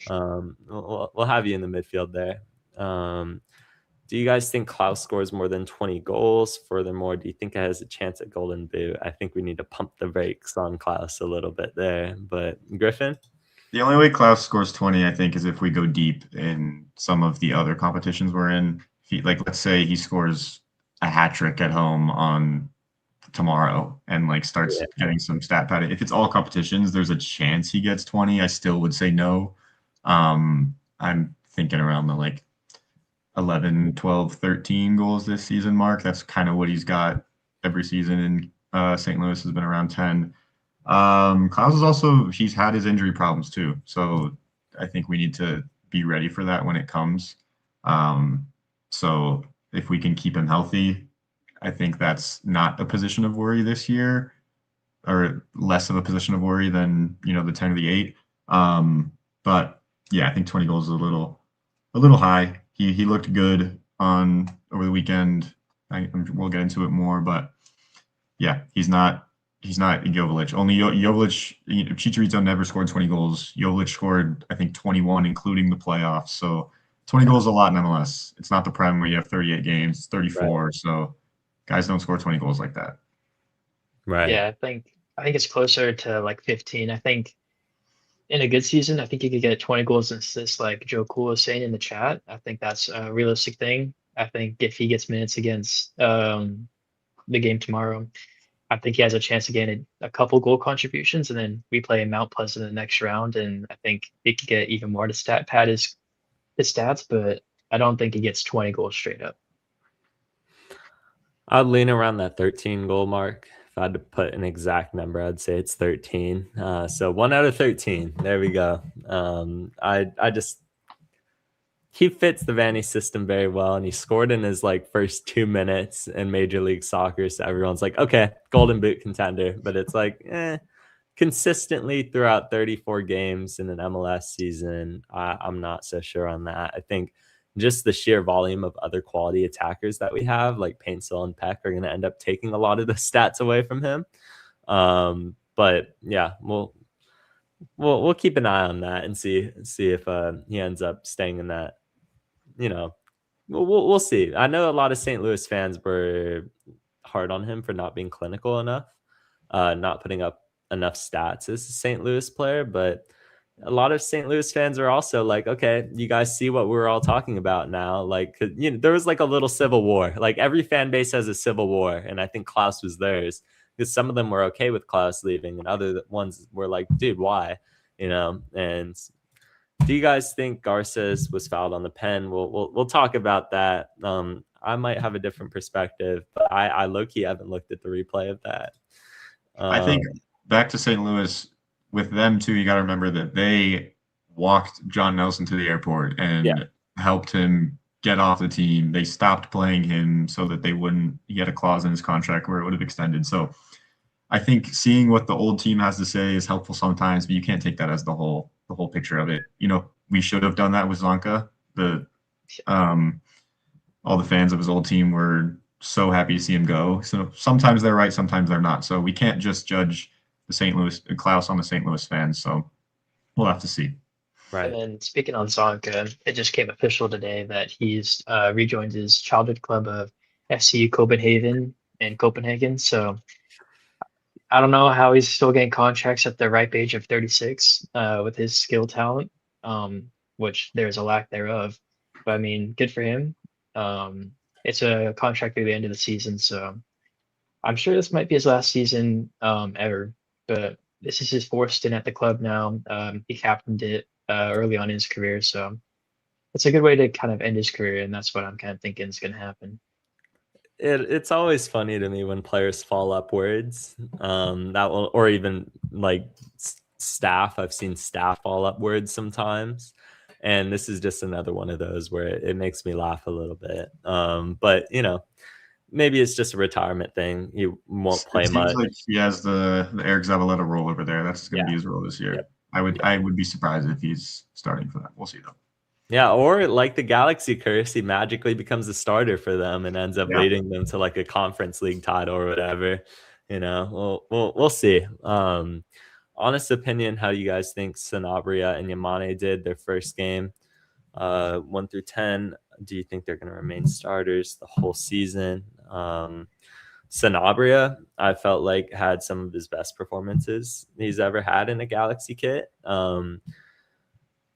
We'll have you in the midfield there. Do you guys think Klaus scores more than 20 goals? Furthermore, do you think it has a chance at Golden Boot? I think we need to pump the brakes on Klaus a little bit there. But Griffin? The only way Klaus scores 20, I think, is if we go deep in some of the other competitions we're in. Let's say he scores a hat trick at home on tomorrow and starts getting some stat padding. If it's all competitions, there's a chance he gets 20. I still would say no. I'm thinking around the 11, 12, 13 goals this season mark. That's kind of what he's got every season in St. Louis has been around 10. Klaus is he's had his injury problems too. So I think we need to be ready for that when it comes. So if we can keep him healthy, I think that's not a position of worry this year, or less of a position of worry than, the 10 or the 8. But yeah, I think 20 goals is a little high. He looked good over the weekend. We'll get into it more, but yeah, he's not Jovic. Only Jovic, Chicharito never scored 20 goals. Jovic scored, I think, 21, including the playoffs. So 20 goals is a lot in MLS. It's not the Prem where you have 38 games, 34. Right. So guys don't score 20 goals like that. Right. Yeah, I think it's closer to 15. I think in a good season, I think he could get 20 goals and assists, like Joe Cool was saying in the chat. I think that's a realistic thing. I think if he gets minutes against the game tomorrow, I think he has a chance to get a couple goal contributions, and then we play Mount Pleasant in the next round, and I think he could get even more to stat pad his stats, but I don't think he gets 20 goals straight up. I'd lean around that 13 goal mark. If I had to put an exact number, I'd say it's 13. So 1 out of 13. There we go. He fits the Vanny system very well, and he scored in his first 2 minutes in Major League Soccer. So everyone's like, okay, Golden Boot contender. But it's consistently throughout 34 games in an MLS season, I'm not so sure on that. I think just the sheer volume of other quality attackers that we have, like Paintsel and Peck, are going to end up taking a lot of the stats away from him. But yeah, we'll keep an eye on that and see if he ends up staying in that. We'll see. I know a lot of St. Louis fans were hard on him for not being clinical enough, not putting up enough stats as a St. Louis player, but a lot of St. Louis fans are also like, okay, you guys see what we're all talking about now. There was a little civil war. Every fan base has a civil war, and I think Klaus was theirs. because some of them were okay with Klaus leaving, and other ones were like, dude, why? And do you guys think Garces was fouled on the pen? We'll talk about that. I might have a different perspective, but I low-key haven't looked at the replay of that. I think back to St. Louis with them too, you got to remember that they walked John Nelson to the airport and helped him get off the team. They stopped playing him so that he had a clause in his contract where it would have extended. So I think seeing what the old team has to say is helpful sometimes, but you can't take that as the whole picture of it. We should have done that with Zonka. All the fans of his old team were so happy to see him go. So sometimes they're right, sometimes they're not. So we can't just judge the St. Louis Klaus on the St. Louis fans. So we'll have to see. Right. And then speaking on Zonka, it just came official today that he's rejoined his childhood club of FC Copenhagen in Copenhagen. So I don't know how he's still getting contracts at the ripe age of 36 with his skill talent, which there's a lack thereof. But I mean, good for him. It's a contract through the end of the season, so I'm sure this might be his last season ever. But this is his fourth stint at the club now. He captained it early on in his career, so it's a good way to kind of end his career, and that's what I'm kind of thinking is going to happen. It's always funny to me when players fall upwards. That will, or even like staff. I've seen staff fall upwards sometimes. And this is just another one of those where it makes me laugh a little bit. But, maybe it's just a retirement thing. He won't play much. Seems like he has the Eric Zavaleta role over there. That's going to be his role this year. Yep. I would be surprised if he's starting for that. We'll see, though. Yeah, or like the Galaxy curse, he magically becomes a starter for them and ends up leading them to like a Conference League title or whatever. We'll see. Honest opinion, how do you guys think Sanabria and Yamane did their first game? 1 through 10. Do you think they're going to remain starters the whole season? Sanabria, I felt like had some of his best performances he's ever had in a Galaxy kit.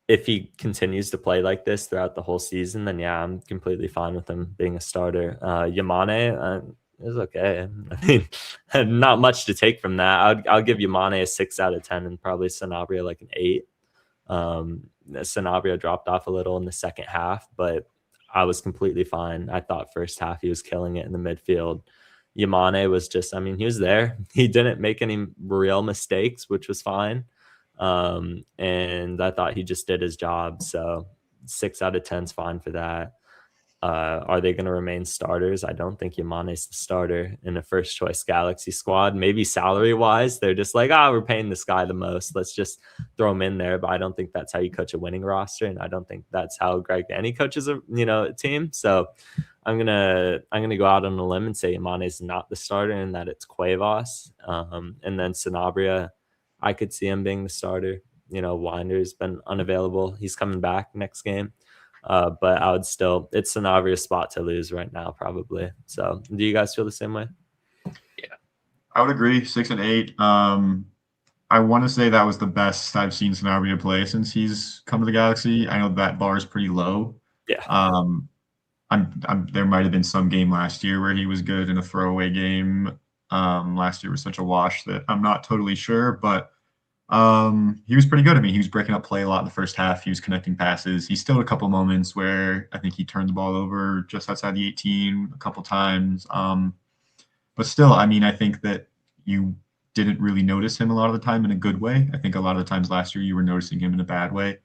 If he continues to play like this throughout the whole season, then I'm completely fine with him being a starter. Yamane, is okay. I mean, not much to take from that. I'll give Yamane a 6 out of 10 and probably Sanabria like an 8. Sanabria dropped off a little in the second half, but I was completely fine. I thought first half he was killing it in the midfield. Yamane was just, he was there. He didn't make any real mistakes, which was fine. And I thought he just did his job. So 6 out of 10 is fine for that. Are they going to remain starters? I don't think Yamane's the starter in a first choice Galaxy squad. Maybe salary wise, they're just like, we're paying this guy the most. Let's just throw him in there. But I don't think that's how you coach a winning roster. And I don't think that's how Greg Danny coaches a team. So I'm gonna go out on a limb and say Yamane's not the starter and that it's Cuevas. And then Sanabria, I could see him being the starter. Winder's been unavailable. He's coming back next game. But I would still, it's Sanabria's spot to lose right now, probably. So do you guys feel the same way? Yeah, I would agree. 6 and 8. I want to say that was the best I've seen Sanabria play since he's come to the Galaxy. I know that bar is pretty low. Yeah. There might have been some game last year where he was good in a throwaway game. Last year was such a wash that I'm not totally sure, but he was pretty good. He was breaking up play a lot in the first half. He was connecting passes. He still had a couple moments where I think he turned the ball over just outside the 18 a couple times. But still, I think that you didn't really notice him a lot of the time in a good way. I think a lot of the times last year you were noticing him in a bad way.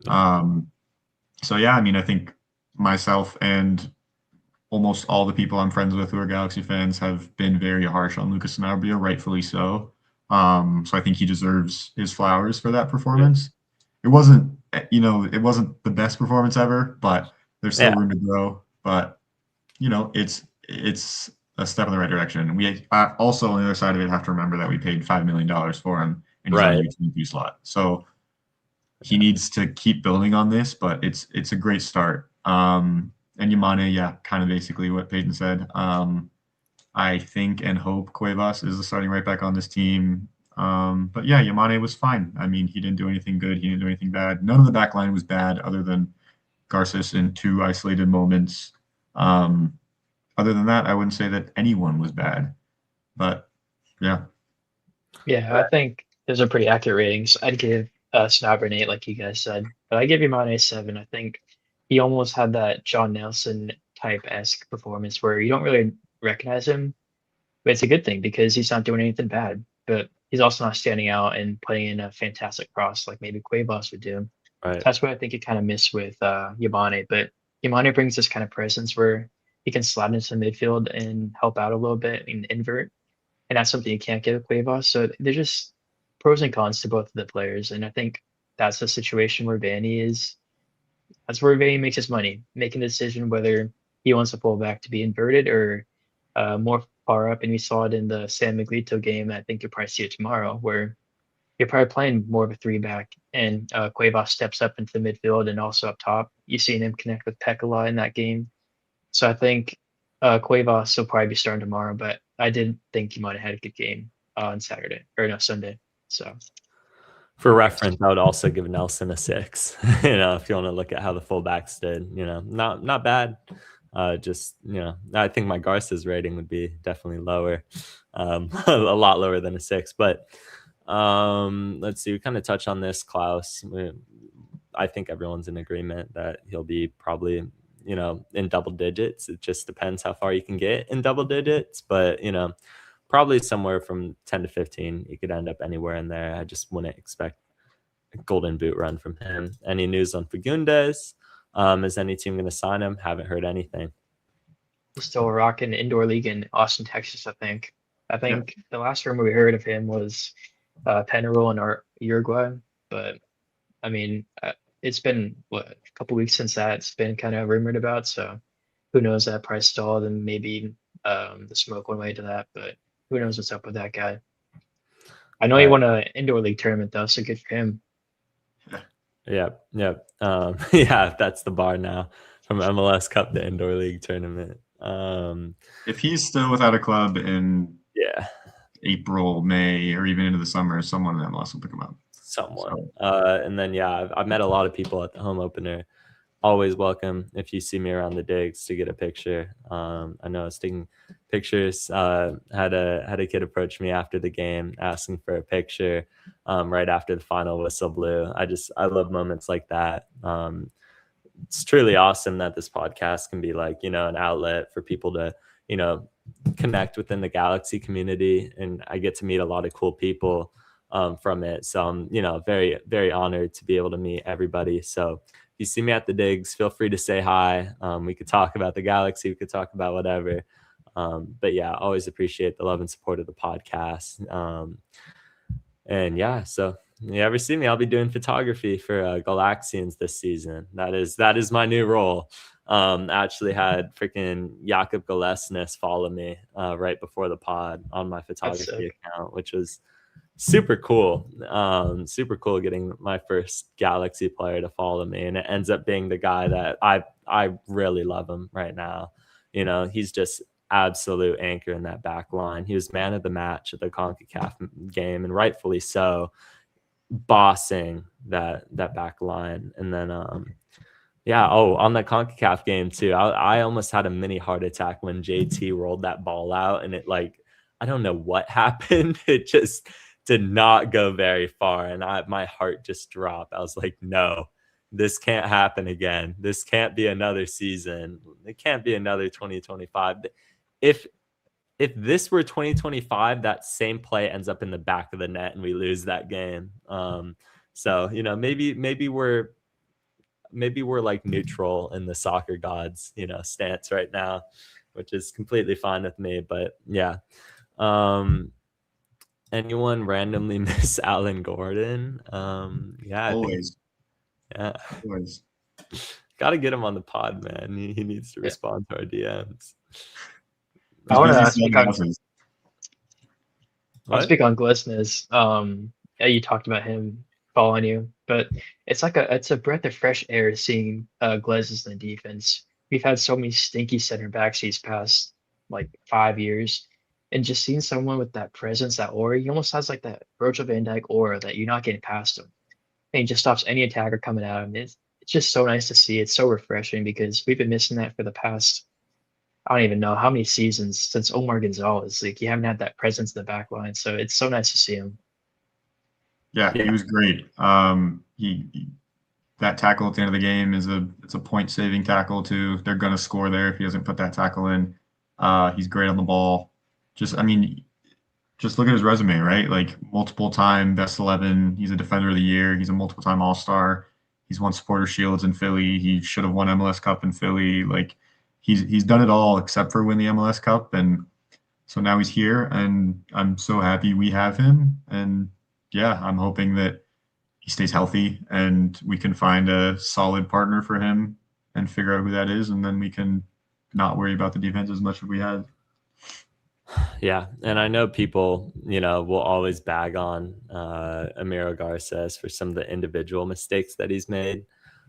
I think myself and almost all the people I'm friends with who are Galaxy fans have been very harsh on Lucas Sanabria, rightfully so. So I think he deserves his flowers for that performance. It wasn't the best performance ever, but there's still room to grow. But it's a step in the right direction. We also on the other side of it have to remember that we paid $5 million for him, and he's on a UTP slot. So he needs to keep building on this, but it's a great start. And Yamane, kind of basically what Peyton said. I think and hope Cuevas is the starting right back on this team. But Yamane was fine. He didn't do anything good. He didn't do anything bad. None of the back line was bad other than Garces in 2 isolated moments. Other than that, I wouldn't say that anyone was bad. But Yeah. Yeah, I think those are pretty accurate ratings. I'd give Snobber an 8, like you guys said, but I give Yamane a 7. I think he almost had that John Nelson type esque performance where you don't really recognize him, but it's a good thing because he's not doing anything bad. But he's also not standing out and putting in a fantastic cross like maybe Cuevas would do. Right. That's what I think you kind of miss with Yamane. But Yamane brings this kind of presence where he can slide into midfield and help out a little bit and invert, and that's something you can't get with Cuevas. So they're just pros and cons to both of the players, and I think that's the situation where Vanny is. That's where Vanny makes his money, making the decision whether he wants to pull back to be inverted or more far up. And we saw it in the San Miguelito game. I think you'll probably see it tomorrow, where you're probably playing more of a three back, and Cuevas steps up into the midfield and also up top. You've seen him connect with Pekala in that game. So I think Cuevas will probably be starting tomorrow, but I did think he might have had a good game on Saturday or no Sunday. So For reference, I would also give Nelson a 6. If you want to look at how the fullbacks did, not bad. Just I think my Garza's rating would be definitely lower, a lot lower than a 6. But let's see. We kind of touch on this, Klaus. I think everyone's in agreement that he'll be probably in double digits. It just depends how far you can get in double digits, but probably somewhere from 10 to 15. You could end up anywhere in there. I just wouldn't expect a golden boot run from him. Any news on Fagundes? Is any team going to sign him? Haven't heard anything. he's still rocking indoor league in Austin, Texas. I think the last rumor we heard of him was Penarol in Uruguay, but I mean, it's been a couple weeks since that's been kind of rumored about. So who knows, that price stalled and maybe the smoke went away to that, but who knows what's up with that guy. I know he won an indoor league tournament though, so good for him. Yeah. Yeah, that's the bar now, from MLS Cup to indoor league tournament. If he's still without a club in April, May, or even into the summer, someone in MLS will pick him up. Someone. And then I've met a lot of people at the home opener. Always welcome if you see me around the digs to get a picture. I know I was taking pictures. Had a kid approach me after the game asking for a picture right after the final whistle blew. I love moments like that. It's truly awesome that this podcast can be like, an outlet for people to, connect within the Galaxy community. And I get to meet a lot of cool people from it. So I'm, very, very honored to be able to meet everybody. So if you see me at the digs, feel free to say hi. We could talk about the Galaxy. We could talk about whatever. But yeah, always appreciate the love and support of the podcast. So you ever see me, I'll be doing photography for Galaxians this season. That is my new role. Actually had freaking Jakob Galesnes follow me right before the pod on my photography account, which was super cool. Super cool getting my first Galaxy player to follow me, and it ends up being the guy that I really love him right now. He's just absolute anchor in that back line. He was man of the match at the CONCACAF game, and rightfully so, bossing that back line. And then on that CONCACAF game too, I almost had a mini heart attack when JT rolled that ball out, and it I don't know what happened. It just did not go very far, and my heart just dropped. I was like, no, this can't happen again. This can't be another season. It can't be another 2025. If this were 2025, that same play ends up in the back of the net and we lose that game. So maybe we're like neutral in the soccer gods stance right now, which is completely fine with me. But yeah. Anyone randomly miss Alan Gordon? Always. Always. Got to get him on the pod, man. He needs to respond to our DMs. I want to speak on Glesnes. You talked about him following you, but it's a breath of fresh air seeing Glesnes in the defense. We've had so many stinky center backs these past 5 years. And just seeing someone with that presence, that aura, he almost has that Virgil van Dijk aura that you're not getting past him. And he just stops any attacker coming at him. It's just so nice to see. It's so refreshing because we've been missing that for the past I don't even know how many seasons since Omar Gonzalez. Like you haven't had that presence in the back line, so it's so nice to see him. Yeah, he Yeah. was great. That tackle at the end of the game it's a point saving tackle too. They're gonna score there if he doesn't put that tackle in. He's great on the ball. Just I mean, just look at his resume, right? Like multiple time best 11. He's a defender of the year. He's a multiple time All Star. He's won supporter shields in Philly. He should have won MLS Cup in Philly. Like he's done it all except for win the MLS Cup, and so now he's here, and I'm so happy we have him. And yeah, I'm hoping that he stays healthy and we can find a solid partner for him and figure out who that is, and then we can not worry about the defense as much as we have. Yeah, and I know people, will always bag on Amiro Garces for some of the individual mistakes that he's made,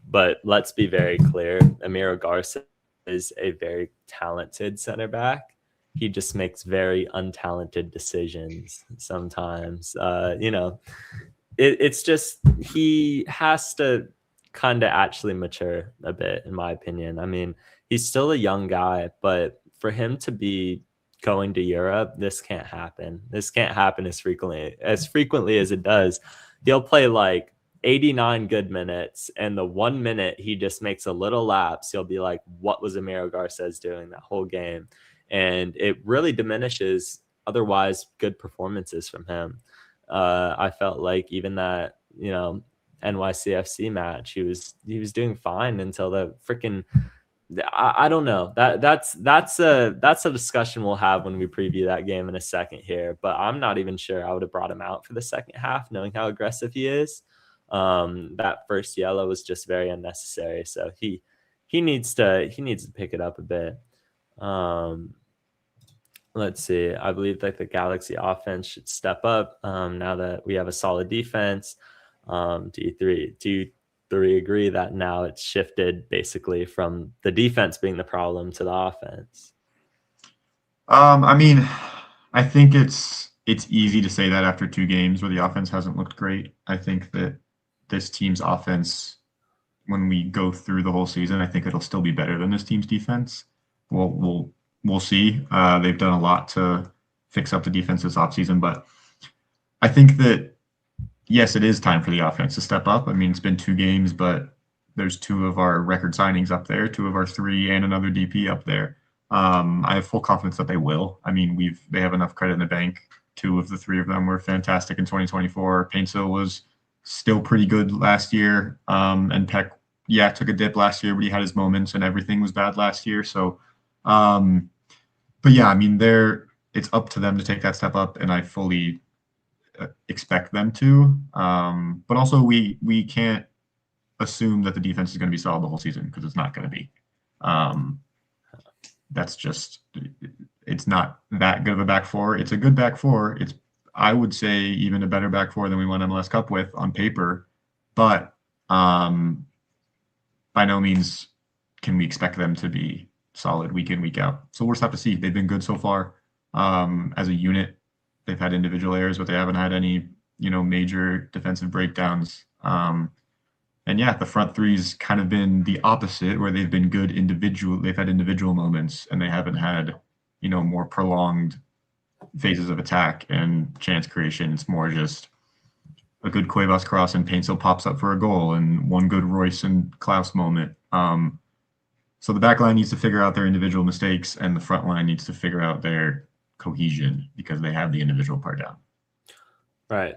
but let's be very clear: Amiro Garces is a very talented center back. He just makes very untalented decisions sometimes. It's just he has to kind of actually mature a bit, in my opinion. I mean, he's still a young guy, but for him to be going to Europe, this can't happen. This can't happen as frequently as it does. He'll play like 89 good minutes, and the 1 minute he just makes a little lapse, he'll be like, what was Amiro Garces doing that whole game? And it really diminishes otherwise good performances from him. I felt like even that, NYCFC match, he was doing fine until the freaking I don't know. That's a discussion we'll have when we preview that game in a second here. But I'm not even sure I would have brought him out for the second half, knowing how aggressive he is. That first yellow was just very unnecessary. So he needs to pick it up a bit. Let's see. I believe that the Galaxy offense should step up now that we have a solid defense. Do you three agree that now it's shifted basically from the defense being the problem to the offense? I mean, I think it's easy to say that after 2 games where the offense hasn't looked great. I think that this team's offense, when we go through the whole season, I think it'll still be better than this team's defense. We'll see. They've done a lot to fix up the defense this offseason, but I think that yes, it is time for the offense to step up. I mean, it's been 2 games, but there's 2 of our record signings up there, 2 of our 3, and another DP up there. I have full confidence that they will. I mean, they have enough credit in the bank. 2 of the 3 of them were fantastic in 2024. Paintsill was still pretty good last year, and Peck, took a dip last year, but he had his moments, and everything was bad last year. So, but yeah, I mean, it's up to them to take that step up, and I fully expect them to. But also, we can't assume that the defense is going to be solid the whole season, because it's not going to be. That's just, it's not that good of a back four. It's a good back four. It's, I would say, even a better back four than we won MLS Cup with on paper. But by no means can we expect them to be solid week in, week out. So we'll just have to see. They've been good so far as a unit. They've had individual errors, but they haven't had any, major defensive breakdowns. And yeah, the front three's kind of been the opposite, where they've been good individual. They've had individual moments, and they haven't had, more prolonged phases of attack and chance creation. It's more just a good Cuevas cross and Paintsill pops up for a goal, and one good Royce and Klaus moment. So the back line needs to figure out their individual mistakes, and the front line needs to figure out their cohesion, because they have the individual part down. Right.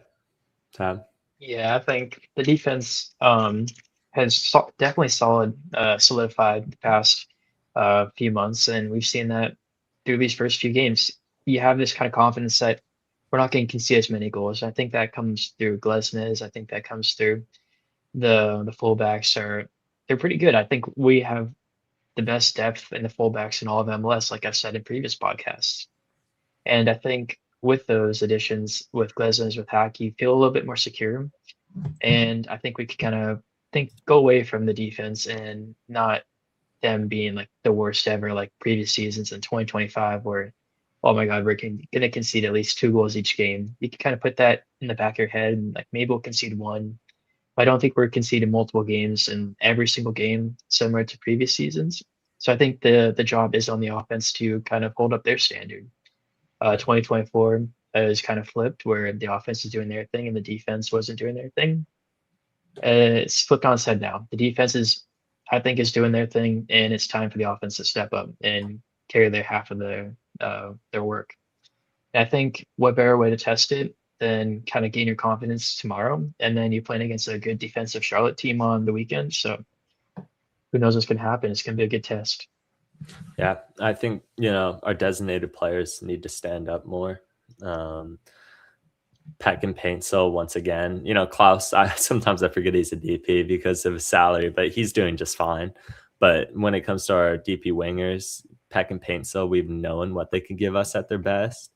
Tab? Yeah, I think the defense has definitely solidified the past few months, and we've seen that through these first few games. You have this kind of confidence that we're not going to concede as many goals. I think that comes through Glesnes. I think that comes through the fullbacks they're pretty good. I think we have the best depth in the fullbacks in all of MLS, like I've said in previous podcasts. And I think with those additions, with Glesnes, with Hack, you feel a little bit more secure. And I think we could kind of go away from the defense and not them being like the worst ever, like previous seasons in 2025, where, oh my God, we're going to concede at least 2 goals each game. You can kind of put that in the back of your head, and like maybe we'll concede 1. But I don't think we're conceding multiple games in every single game, similar to previous seasons. So I think the job is on the offense to kind of hold up their standard. 2024 is kind of flipped where the offense is doing their thing and the defense wasn't doing their thing. It's flipped on its head now. The defense is, I think, is doing their thing, and it's time for the offense to step up and carry their half of their work. And I think what better way to test it than kind of gain your confidence tomorrow, and then you're playing against a good defensive Charlotte team on the weekend. So who knows what's going to happen? It's going to be a good test. Yeah, I think, our designated players need to stand up more. Peck and Paintsel once again. Klaus, sometimes I forget he's a DP because of his salary, but he's doing just fine. But when it comes to our DP wingers, Peck and Paintsel, we've known what they can give us at their best.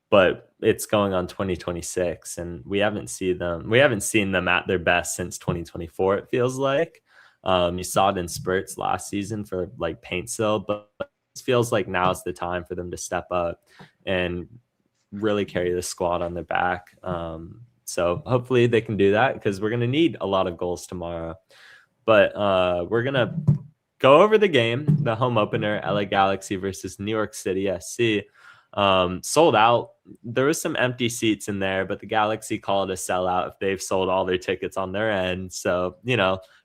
But it's going on 2026, and we haven't seen them at their best since 2024, it feels like. You saw it in spurts last season for like Paintsel, but it feels like now's the time for them to step up and really carry the squad on their back. So hopefully they can do that because we're going to need a lot of goals tomorrow. But we're going to go over the game, the home opener, LA Galaxy versus New York City SC. Sold out. There was some empty seats in there, but the Galaxy called it a sellout if they've sold all their tickets on their end. So,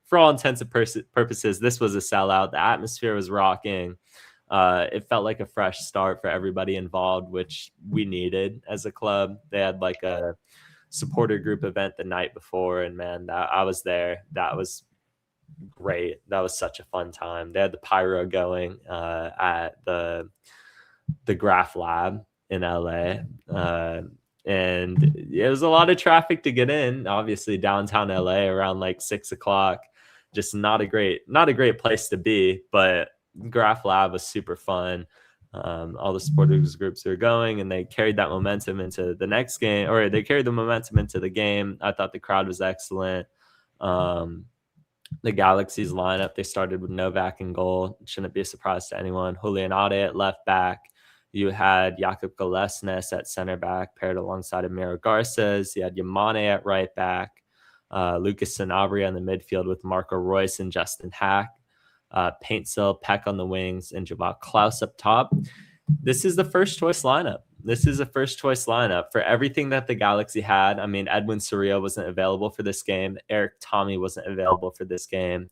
for all intents and purposes, this was a sellout. The atmosphere was rocking. It felt like a fresh start for everybody involved, which we needed as a club. They had like a supporter group event the night before, and man, I was there. That was great. That was such a fun time. They had the pyro going at the Graph Lab in LA. And it was a lot of traffic to get in, obviously downtown LA around like 6:00. Just not a great place to be, but Graph Lab was super fun. All the supporters groups were going, and they carried that momentum into the next game, or they carried the momentum into the game. I thought the crowd was excellent. The Galaxy's lineup, they started with Novak in goal. Shouldn't be a surprise to anyone. Julian Ade at left back. You had Jakub Golesnes at center back, paired alongside Amiro Garces. You had Yamane at right back. Lucas Sanabria in the midfield with Marco Royce and Justin Hack. Paintsel, Peck on the wings, and Joao Klaus up top. This is the first choice lineup. For everything that the Galaxy had. I mean, Edwin Soria wasn't available for this game. Eric Tommy wasn't available for this game.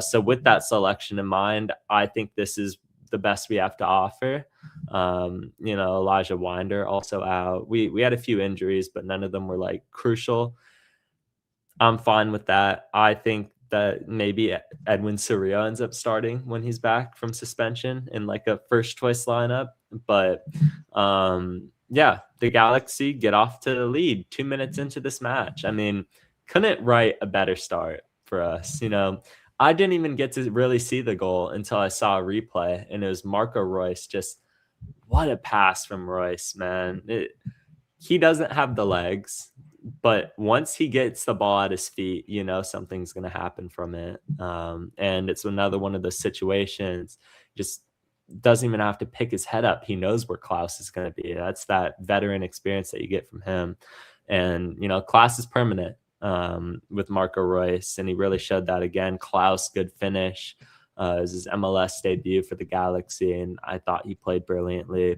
So with that selection in mind, I think this is the best we have to offer. Elijah Winder also out. We had a few injuries, but none of them were like crucial. I'm fine with that. I think that maybe Edwin Soria ends up starting when he's back from suspension in like a first choice lineup. But the Galaxy get off to the lead 2 minutes into this match. I mean, couldn't write a better start for us. I didn't even get to really see the goal until I saw a replay, and it was Marco Royce. Just what a pass from Royce, man. He doesn't have the legs, but once he gets the ball at his feet, something's going to happen from it. And it's another one of those situations, just doesn't even have to pick his head up. He knows where Klaus is going to be. That's that veteran experience that you get from him. And, Klaus is permanent with Marco Royce, and he really showed that again. Klaus, good finish. It was his MLS debut for the Galaxy, and I thought he played brilliantly.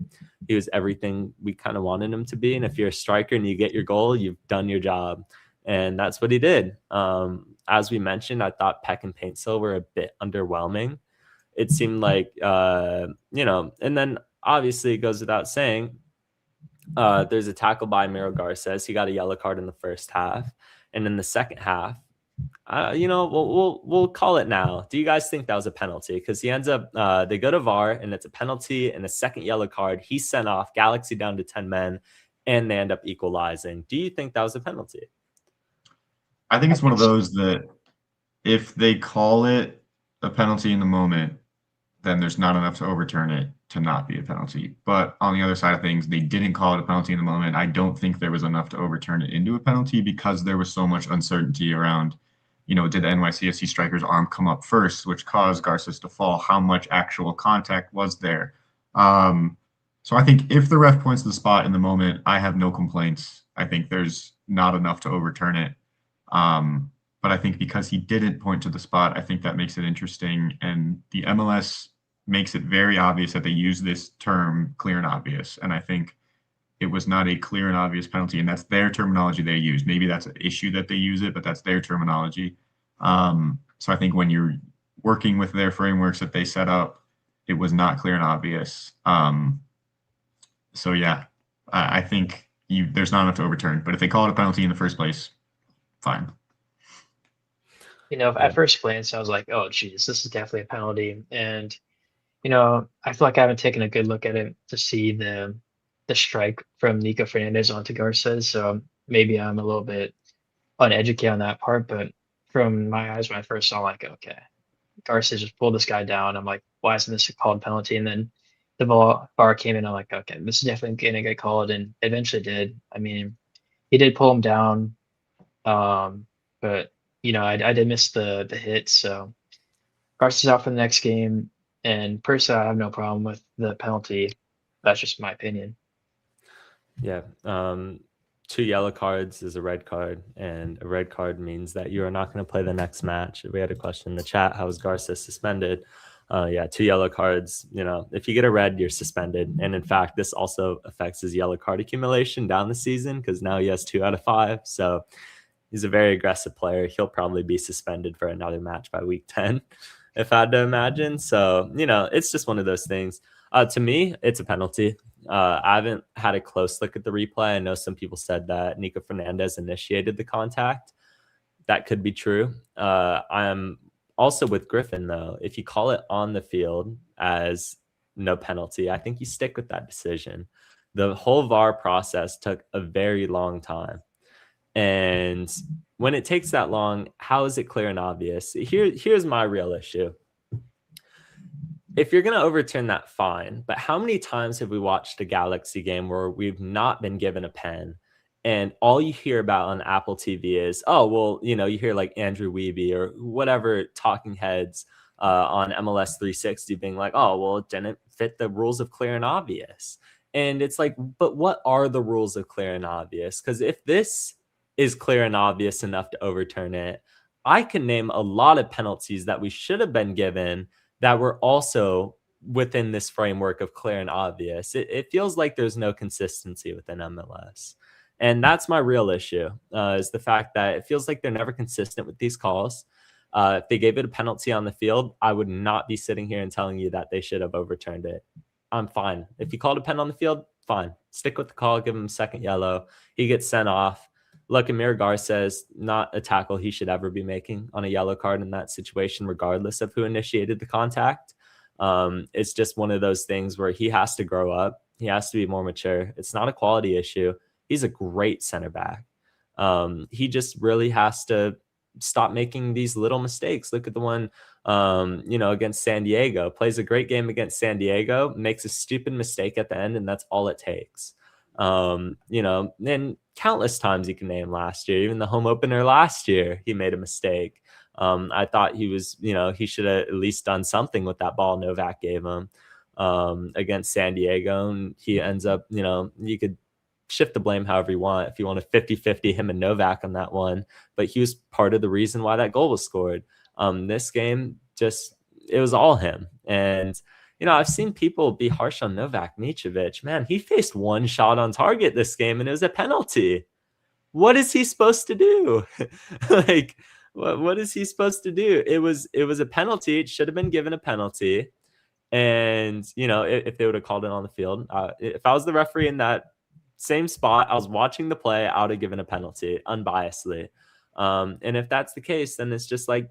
He was everything we kind of wanted him to be. And if you're a striker and you get your goal, you've done your job. And that's what he did. As we mentioned, I thought Peck and Paintsel were a bit underwhelming. It seemed like, and then obviously it goes without saying, there's a tackle by Miro Garces. He got a yellow card in the first half. And in the second half, we'll call it now. Do you guys think that was a penalty? Because he ends up, they go to VAR, and it's a penalty and a second yellow card. He's sent off, Galaxy down to 10 men, and they end up equalizing. Do you think that was a penalty? I think it's one of those that if they call it a penalty in the moment, then there's not enough to overturn it to not be a penalty. But on the other side of things, they didn't call it a penalty in the moment. I don't think there was enough to overturn it into a penalty because there was so much uncertainty around, did the NYCFC striker's arm come up first, which caused Garces to fall? How much actual contact was there? So I think if the ref points to the spot in the moment, I have no complaints. I think there's not enough to overturn it. but I think because he didn't point to the spot, I think that makes it interesting. And the MLS makes it very obvious that they use this term clear and obvious. And I think it was not a clear and obvious penalty, and that's their terminology they use. Maybe that's an issue that they use it, but that's their terminology. So I think when you're working with their frameworks that they set up, it was not clear and obvious. So yeah, I think there's not enough to overturn. But if they call it a penalty in the first place, fine. At first glance, I was like, oh, geez, this is definitely a penalty. And, I feel like I haven't taken a good look at it to see the strike from Nico Fernandez onto Garces. So maybe I'm a little bit uneducated on that part. But from my eyes, when I first saw, like, okay, Garces just pulled this guy down. I'm like, why isn't this a called penalty? And then the VAR came in. I'm like, okay, this is definitely going to get called, and eventually did. I mean, he did pull him down, but I did miss the hit. So Garcia's out for the next game, and personally, I have no problem with the penalty. That's just my opinion. Yeah. 2 yellow cards is a red card, and a red card means that you are not going to play the next match. We had a question in the chat: how is Garcia suspended? 2 yellow cards. If you get a red, you're suspended. And in fact, this also affects his yellow card accumulation down the season, because now he has 2 out of 5. So he's a very aggressive player. He'll probably be suspended for another match by week 10, if I had to imagine. So, it's just one of those things. To me, it's a penalty. I haven't had a close look at the replay. I know some people said that Nico Fernandez initiated the contact. That could be true. I'm also with Griffin, though. If you call it on the field as no penalty, I think you stick with that decision. The whole VAR process took a very long time. And when it takes that long, how is it clear and obvious? Here's my real issue. If you're going to overturn that, fine. But how many times have we watched a Galaxy game where we've not been given a pen, and all you hear about on Apple TV is, oh, well, you hear like Andrew Wiebe or whatever talking heads on MLS 360 being like, oh, well, it didn't fit the rules of clear and obvious. And it's like, but what are the rules of clear and obvious? Because if this is clear and obvious enough to overturn it, I can name a lot of penalties that we should have been given that were also within this framework of clear and obvious. It feels like there's no consistency within MLS. And that's my real issue, is the fact that it feels like they're never consistent with these calls. If they gave it a penalty on the field, I would not be sitting here and telling you that they should have overturned it. I'm fine. If you called a pen on the field, fine. Stick with the call, give him a second yellow. He gets sent off. Look, Amir Garces, not a tackle he should ever be making on a yellow card in that situation, regardless of who initiated the contact. It's just one of those things where he has to grow up. He has to be more mature. It's not a quality issue. He's a great center back. He just really has to stop making these little mistakes. Look at the one, against San Diego. Plays a great game against San Diego, makes a stupid mistake at the end, and that's all it takes. And countless times you can name last year, even the home opener last year, he made a mistake. I thought he was, he should have at least done something with that ball Novak gave him against San Diego. And he ends up, you could shift the blame however you want. If you want a 50-50 him and Novak on that one, but he was part of the reason why that goal was scored. This game, it was all him. And I've seen people be harsh on Novak Mitrovic. Man, he faced 1 shot on target this game, and it was a penalty. What is he supposed to do? What is he supposed to do? It was a penalty. It should have been given a penalty. And, if they would have called it on the field, if I was the referee in that same spot, I was watching the play, I would have given a penalty unbiasedly. And if that's the case, then it's just like,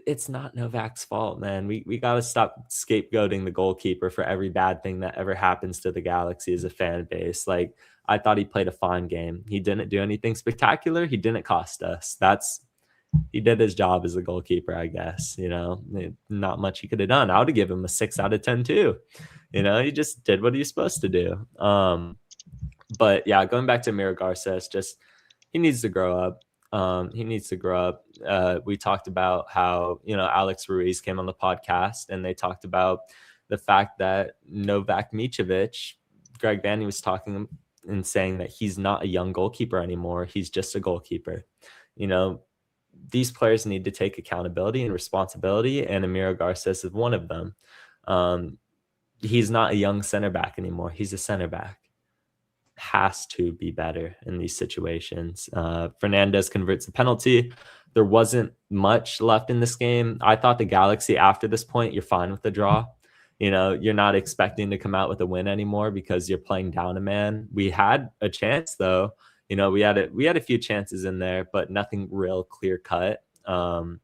it's not Novak's fault, man. We got to stop scapegoating the goalkeeper for every bad thing that ever happens to the Galaxy as a fan base. Like, I thought he played a fine game. He didn't do anything spectacular. He didn't cost us. He did his job as a goalkeeper, I guess. Not much he could have done. I would have given him a 6 out of 10 too. He just did what he was supposed to do. But yeah, going back to Amir Garces, he needs to grow up. We talked about how, Alex Ruiz came on the podcast, and they talked about the fact that Novak Mitrovic, Greg Vanny was talking and saying that he's not a young goalkeeper anymore. He's just a goalkeeper. you know, these players need to take accountability and responsibility, and Emiro Garces is one of them. He's not a young center back anymore. He's a center back. Has to be better in these situations. Fernandez converts the penalty. There wasn't much left in this game. I thought the Galaxy, after this point, you're fine with the draw. You know, you're not expecting to come out with a win anymore because you're playing down a man. We had a chance, though. You know, we had a few chances in there, but nothing real clear cut. And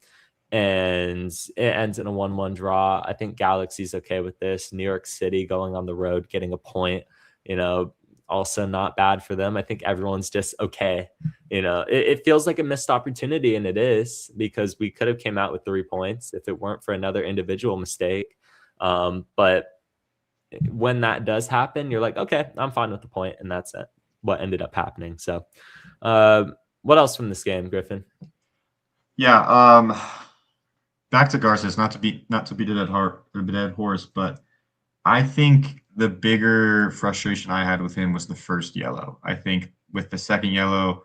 it ends in a 1-1 draw. I think Galaxy's okay with this. New York City going on the road, getting a point, you know, also not bad for them. I think everyone's just okay. You know, it feels like a missed opportunity, and it is, because we could have came out with 3 points if it weren't for another individual mistake. But when that does happen, you're like, okay, I'm fine with the point, and that's it. What ended up happening. So what else from this game, Griffin? Yeah, back to Garces, not to beat a dead horse, but I think the bigger frustration I had with him was the first yellow. I think with the second yellow,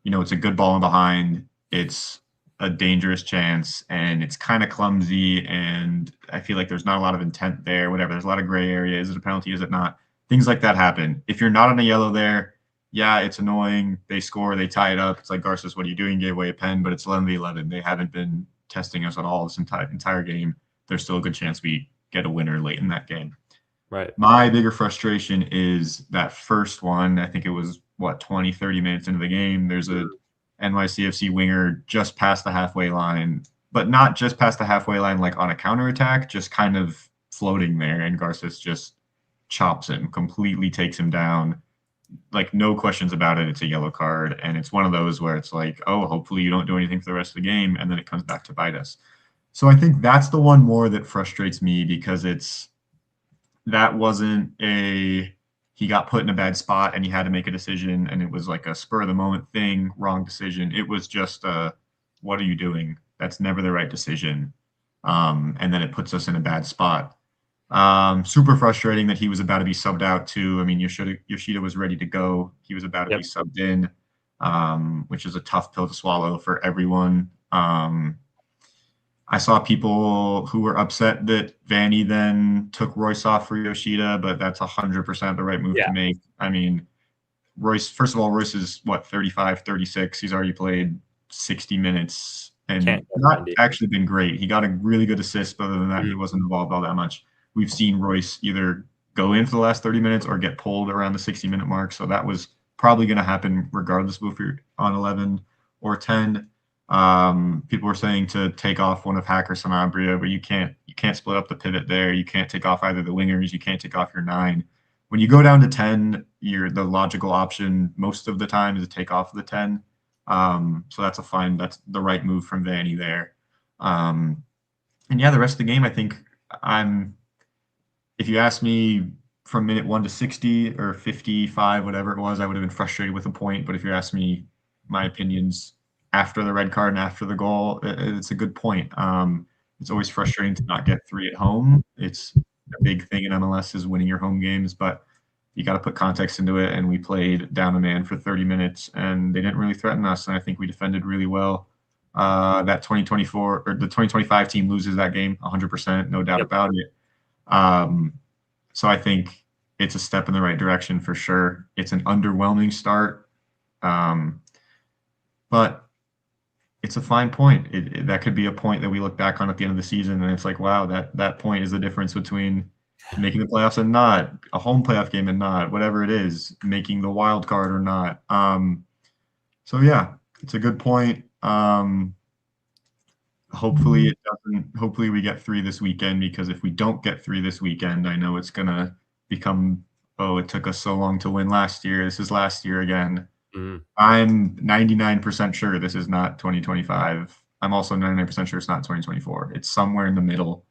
you know, it's a good ball in behind, it's a dangerous chance, and it's kind of clumsy, and I feel like there's not a lot of intent there, whatever. There's a lot of gray area. Is it a penalty? Is it not? Things like that happen. If you're not on a yellow there, yeah, it's annoying. They score, they tie it up. It's like, Garces, what are you doing? Gave away a pen, but it's 11v11. They haven't been testing us at all this entire game. There's still a good chance we get a winner late in that game. Right. My bigger frustration is that first one. I think it was, 20, 30 minutes into the game. There's a NYCFC winger just past the halfway line, but not just past the halfway line like on a counterattack, just kind of floating there. And Garces just chops him, completely takes him down. Like, no questions about it. It's a yellow card. And it's one of those where it's like, oh, hopefully you don't do anything for the rest of the game. And then it comes back to bite us. So I think that's the one more that frustrates me, because that wasn't he got put in a bad spot and he had to make a decision, and it was like a spur of the moment thing, wrong decision. It was just what are you doing? That's never the right decision. And then it puts us in a bad spot. Super frustrating that he was about to be subbed out too. I mean, Yoshida was ready to go. He was about to be subbed in, which is a tough pill to swallow for everyone. I saw people who were upset that Vanny then took Royce off for Yoshida, but that's 100% the right move to make. I mean, Royce, first of all, Royce is 35, 36. He's already played 60 minutes and not actually been great. He got a really good assist, but other than that, he wasn't involved all that much. We've seen Royce either go in for the last 30 minutes or get pulled around the 60-minute mark. So that was probably going to happen regardless of if you're on 11 or 10. People were saying to take off one of Hack or Sanabria, but you can't split up the pivot there. You can't take off either the wingers. You can't take off your 9. When you go down to 10, the logical option most of the time is to take off the 10. So that's the right move from Vanny there. And yeah, the rest of the game, I think if you ask me from minute 1 to 60 or 55, whatever it was, I would have been frustrated with a point. But if you ask me my opinions after the red card and after the goal, it's a good point. It's always frustrating to not get 3 at home. It's a big thing in MLS is winning your home games, but you got to put context into it. And we played down a man for 30 minutes, and they didn't really threaten us. And I think we defended really well. That 2024 or the 2025 team loses that game 100%, no doubt about it. So I think it's a step in the right direction for sure. It's an underwhelming start, but it's a fine point. That could be a point that we look back on at the end of the season, and it's like, wow, that point is the difference between making the playoffs and not, a home playoff game and not, whatever it is, making the wild card or not. So yeah, it's a good point. Hopefully we get 3 this weekend, because if we don't get 3 this weekend, I know it's gonna become, oh, it took us so long to win last year. This is last year again. I'm 99% sure this is not 2025. I'm also 99% sure it's not 2024. It's somewhere in the middle.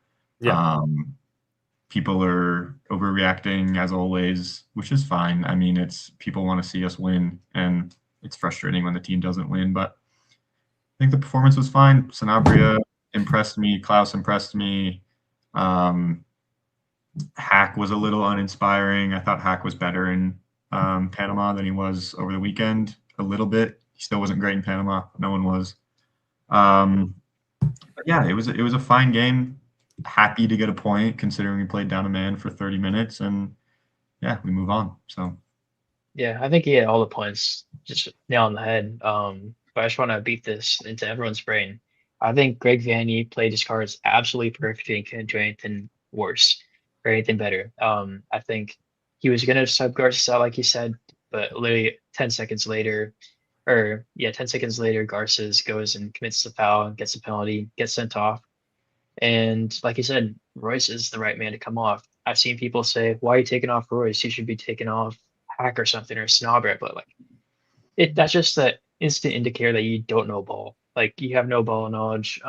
People are overreacting as always, which is fine. I mean, people want to see us win, and it's frustrating when the team doesn't win, but I think the performance was fine. Sanabria impressed me. Klaus impressed me. Hack was a little uninspiring. I thought Hack was better in Panama than he was over the weekend. A little bit. He still wasn't great in Panama. No one was. But yeah, it was a fine game. Happy to get a point considering we played down a man for 30 minutes, and yeah, we move on. So Yeah, I think he had all the points just nail on the head. But I just want to beat this into everyone's brain. I think Greg Vanney played his cards absolutely perfectly and couldn't do anything worse or anything better. I think he was gonna sub Garces out like he said, but literally 10 seconds later, 10 seconds later, Garces goes and commits the foul and gets a penalty, gets sent off. And like you said, Royce is the right man to come off. I've seen people say, "Why are you taking off Royce? You should be taking off Hack or something or Snobber." But like that's just that instant indicator that you don't know ball. Like you have no ball knowledge.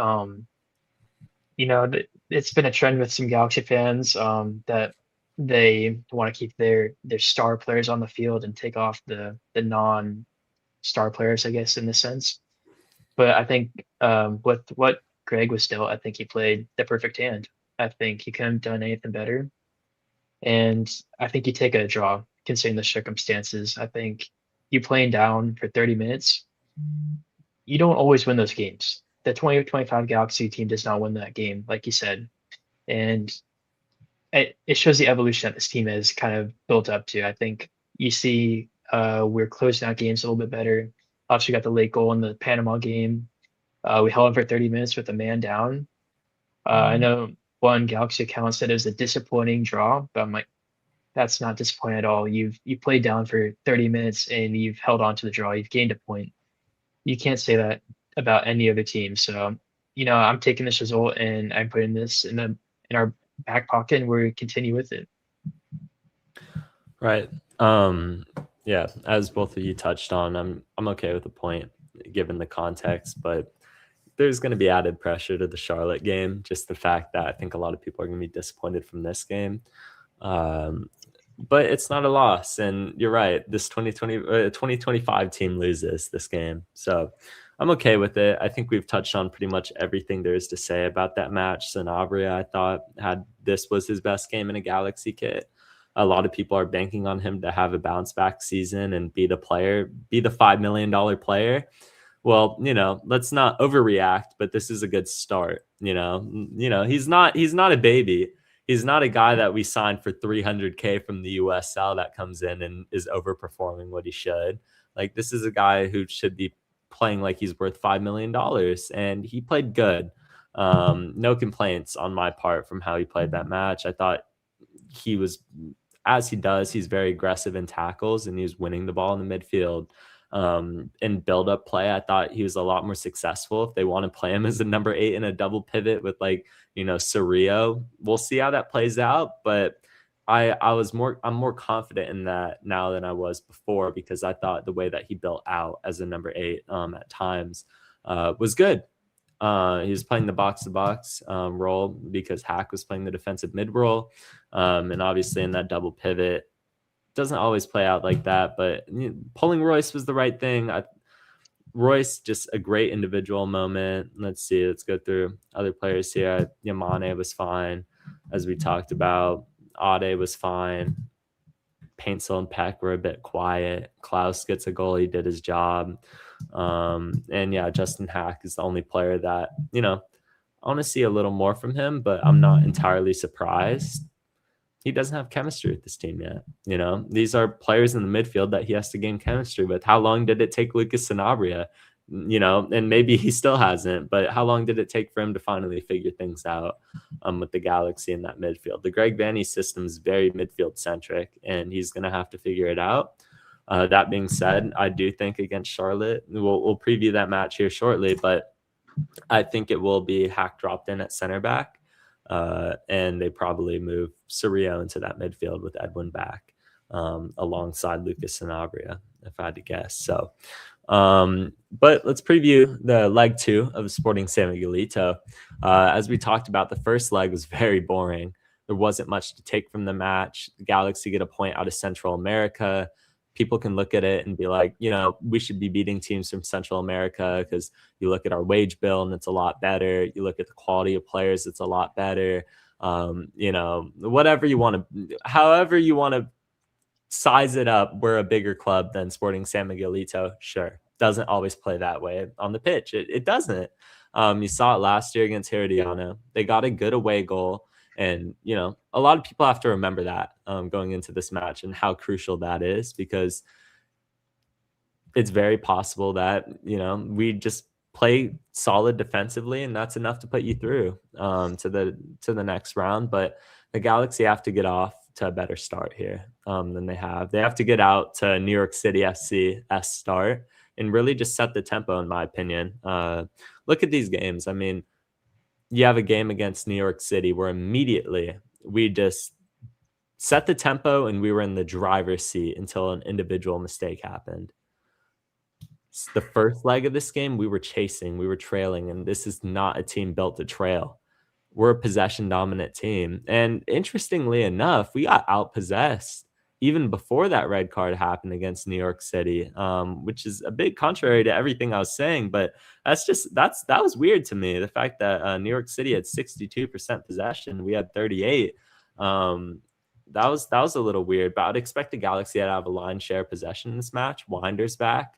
It's been a trend with some Galaxy fans that they want to keep their star players on the field and take off the non star players, I guess, in this sense. But I think with what Greg was still, I think he played the perfect hand. I think he couldn't have done anything better. And I think you take a draw considering the circumstances. I think you playing down for 30 minutes, you don't always win those games. The 2025 Galaxy team does not win that game, like you said. And it shows the evolution that this team has kind of built up to. I think you see we're closing out games a little bit better. Obviously, got the late goal in the Panama game. We held on for 30 minutes with a man down. I know one Galaxy account said it was a disappointing draw, but I'm like, that's not disappointing at all. You played down for 30 minutes and you've held on to the draw. You've gained a point. You can't say that about any other team. So, I'm taking this result and I'm putting this in our back pocket and we continue with it. Right. Yeah, as both of you touched on, I'm okay with the point given the context, but there's going to be added pressure to the Charlotte game. Just the fact that I think a lot of people are going to be disappointed from this game. But it's not a loss. And you're right. This 2025 team loses this game. So I'm okay with it. I think we've touched on pretty much everything there is to say about that match. Sanabria, I thought, this was his best game in a Galaxy kit. A lot of people are banking on him to have a bounce back season and be the $5 million player. Well, let's not overreact, but this is a good start. He's not a baby. He's not a guy that we signed for $300K from the USL that comes in and is overperforming what he should. Like, this is a guy who should be playing like he's worth $5 million, and he played good. No complaints on my part from how he played that match. I thought he was, as he does, he's very aggressive in tackles, and he was winning the ball in the midfield. In build-up play, I thought he was a lot more successful. If they want to play him as a number 8 in a double pivot with Cerrillo, we'll see how that plays out. But I'm more confident in that now than I was before, because I thought the way that he built out as a number 8 at times was good. He was playing the box-to-box role because Hack was playing the defensive mid role, and obviously in that double pivot, doesn't always play out like that, but pulling Royce was the right thing. Royce, just a great individual moment. Let's go through other players here. Yamane was fine, as we talked about. Ade was fine. Paintsel and Peck were a bit quiet. Klaus gets a goal. He did his job. And yeah, Justin Hack is the only player that, I want to see a little more from him, but I'm not entirely surprised. He doesn't have chemistry with this team yet. These are players in the midfield that he has to gain chemistry with. How long did it take Lucas Sanabria? And maybe he still hasn't, but how long did it take for him to finally figure things out with the Galaxy in that midfield? The Greg Vanney system is very midfield centric, and he's going to have to figure it out. That being said, I do think against Charlotte, we'll preview that match here shortly, but I think it will be Hack dropped in at center back. And they probably move Cerrillo into that midfield with Edwin back alongside Lucas Sanabria, if I had to guess. So, but let's preview the leg 2 of Sporting San Miguelito. As we talked about, the first leg was very boring. There wasn't much to take from the match. The Galaxy get a point out of Central America. People can look at it and be like, we should be beating teams from Central America because you look at our wage bill and it's a lot better. You look at the quality of players, it's a lot better. Whatever you want to, however you want to size it up, we're a bigger club than Sporting San Miguelito. Sure. doesn't always play that way on the pitch. It doesn't. You saw it last year against Herediano. They got a good away goal. And, you know, a lot of people have to remember that going into this match and how crucial that is, because it's very possible that, you know, we just play solid defensively and that's enough to put you through to the next round. But the Galaxy have to get off to a better start here than they have. They have to get out to New York City FC-esque start and really just set the tempo, in my opinion. Look at these games. I mean, you have a game against New York City where immediately we just set the tempo and we were in the driver's seat until an individual mistake happened. The first leg of this game, we were chasing, we were trailing, and this is not a team built to trail. We're a possession dominant team. And interestingly enough, we got outpossessed even before that red card happened against New York City, which is a bit contrary to everything I was saying. But that was weird to me. The fact that New York City had 62% possession, we had 38. That was a little weird. But I'd expect the Galaxy to have a line share possession in this match. Winder's back.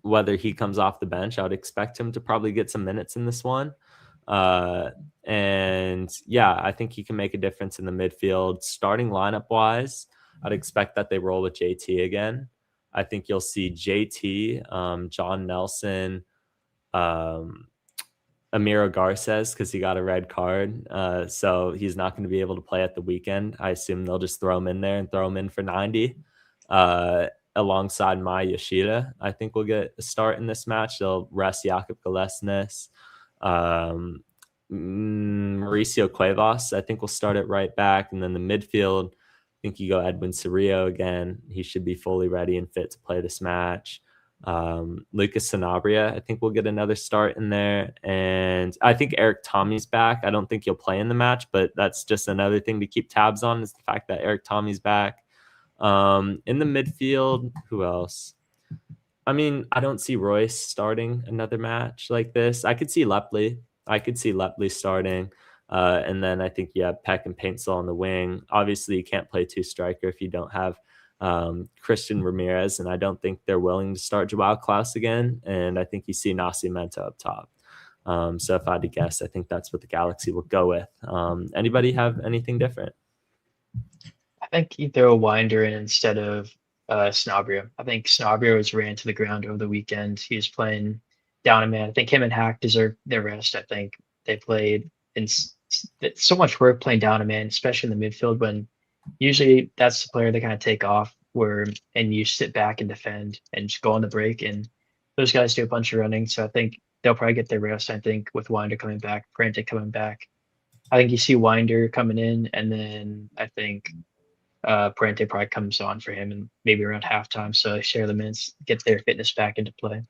Whether he comes off the bench, I would expect him to probably get some minutes in this one. And yeah, I think he can make a difference in the midfield. Starting lineup wise, I'd expect that they roll with JT again. I think you'll see JT, John Nelson, Amiro Garces, because he got a red card. So he's not going to be able to play at the weekend. I assume they'll just throw him in there and throw him in for 90. Alongside Mai Yoshida, I think we'll get a start in this match. They'll rest Jakub Galesnes. Mauricio Cuevas, I think we'll start it right back. And then the midfield, I think you go Edwin Cerrillo again. He should be fully ready and fit to play this match. Lucas Sanabria, I think we'll get another start in there. And I think Eric Tommy's back. I don't think he'll play in the match, but that's just another thing to keep tabs on, is the fact that Eric Tommy's back. In the midfield, who else? I mean, I don't see Royce starting another match like this. I could see Lepley. Starting. And then I think you have Peck and Paintsel on the wing. Obviously, you can't play two striker if you don't have Christian Ramirez, and I don't think they're willing to start Joao Klaus again. And I think you see Nascimento up top. So if I had to guess, I think that's what the Galaxy will go with. Anybody have anything different? I think you throw Winder in instead of Sanabria. I think Sanabria was ran to the ground over the weekend. He was playing down a man. I think him and Hack deserve their rest. I think they played in so much work playing down a man, especially in the midfield, when usually that's the player they kind of take off and you sit back and defend and just go on the break. And those guys do a bunch of running. So I think they'll probably get their rest. I think with Winder coming back, Prante coming back, I think you see Winder coming in, and then I think Prante probably comes on for him and maybe around halftime. So share the minutes, get their fitness back into play.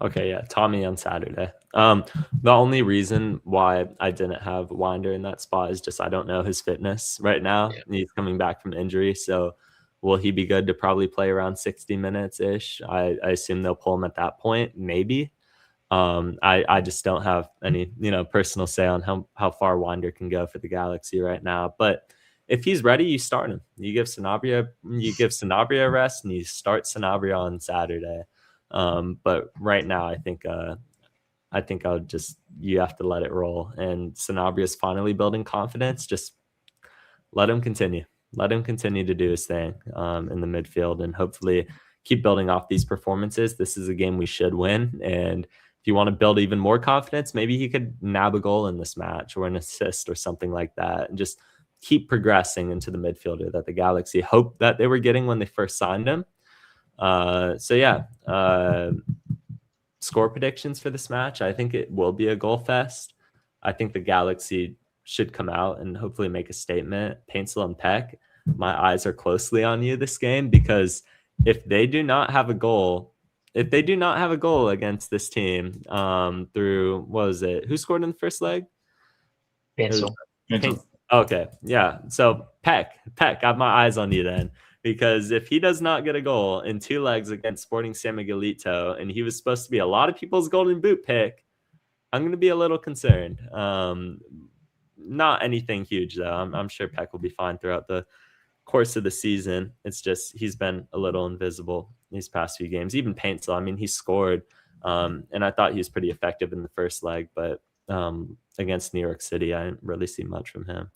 Okay, yeah, Tommy on Saturday. The only reason why I didn't have Winder in that spot is just I don't know his fitness right now. Yeah. He's coming back from injury, so will he be good to probably play around 60 minutes-ish? I assume they'll pull him at that point, maybe. I just don't have any, personal say on how far Winder can go for the Galaxy right now. But if he's ready, you start him. You give Sanabria a rest, and you start Sanabria on Saturday. But right now, I think you have to let it roll. And Sanabria is finally building confidence. Just let him continue. Let him continue to do his thing in the midfield, and hopefully keep building off these performances. This is a game we should win. And if you want to build even more confidence, maybe he could nab a goal in this match or an assist or something like that, and just keep progressing into the midfielder that the Galaxy hoped that they were getting when they first signed him. Score predictions for this match. I think it will be a goal fest. I think the Galaxy should come out and hopefully make a statement. Paintsel and Peck, my eyes are closely on you this game, because if they do not have a goal against this team, through, what was it? Who scored in the first leg? Paintsel. Okay, yeah. So Peck, I have my eyes on you then. Because if he does not get a goal in 2 legs against Sporting San Miguelito, and he was supposed to be a lot of people's golden boot pick, I'm going to be a little concerned. Not anything huge, though. I'm sure Peck will be fine throughout the course of the season. It's just he's been a little invisible these past few games. Even Paintsel, I mean, he scored, and I thought he was pretty effective in the first leg, but against New York City, I didn't really see much from him.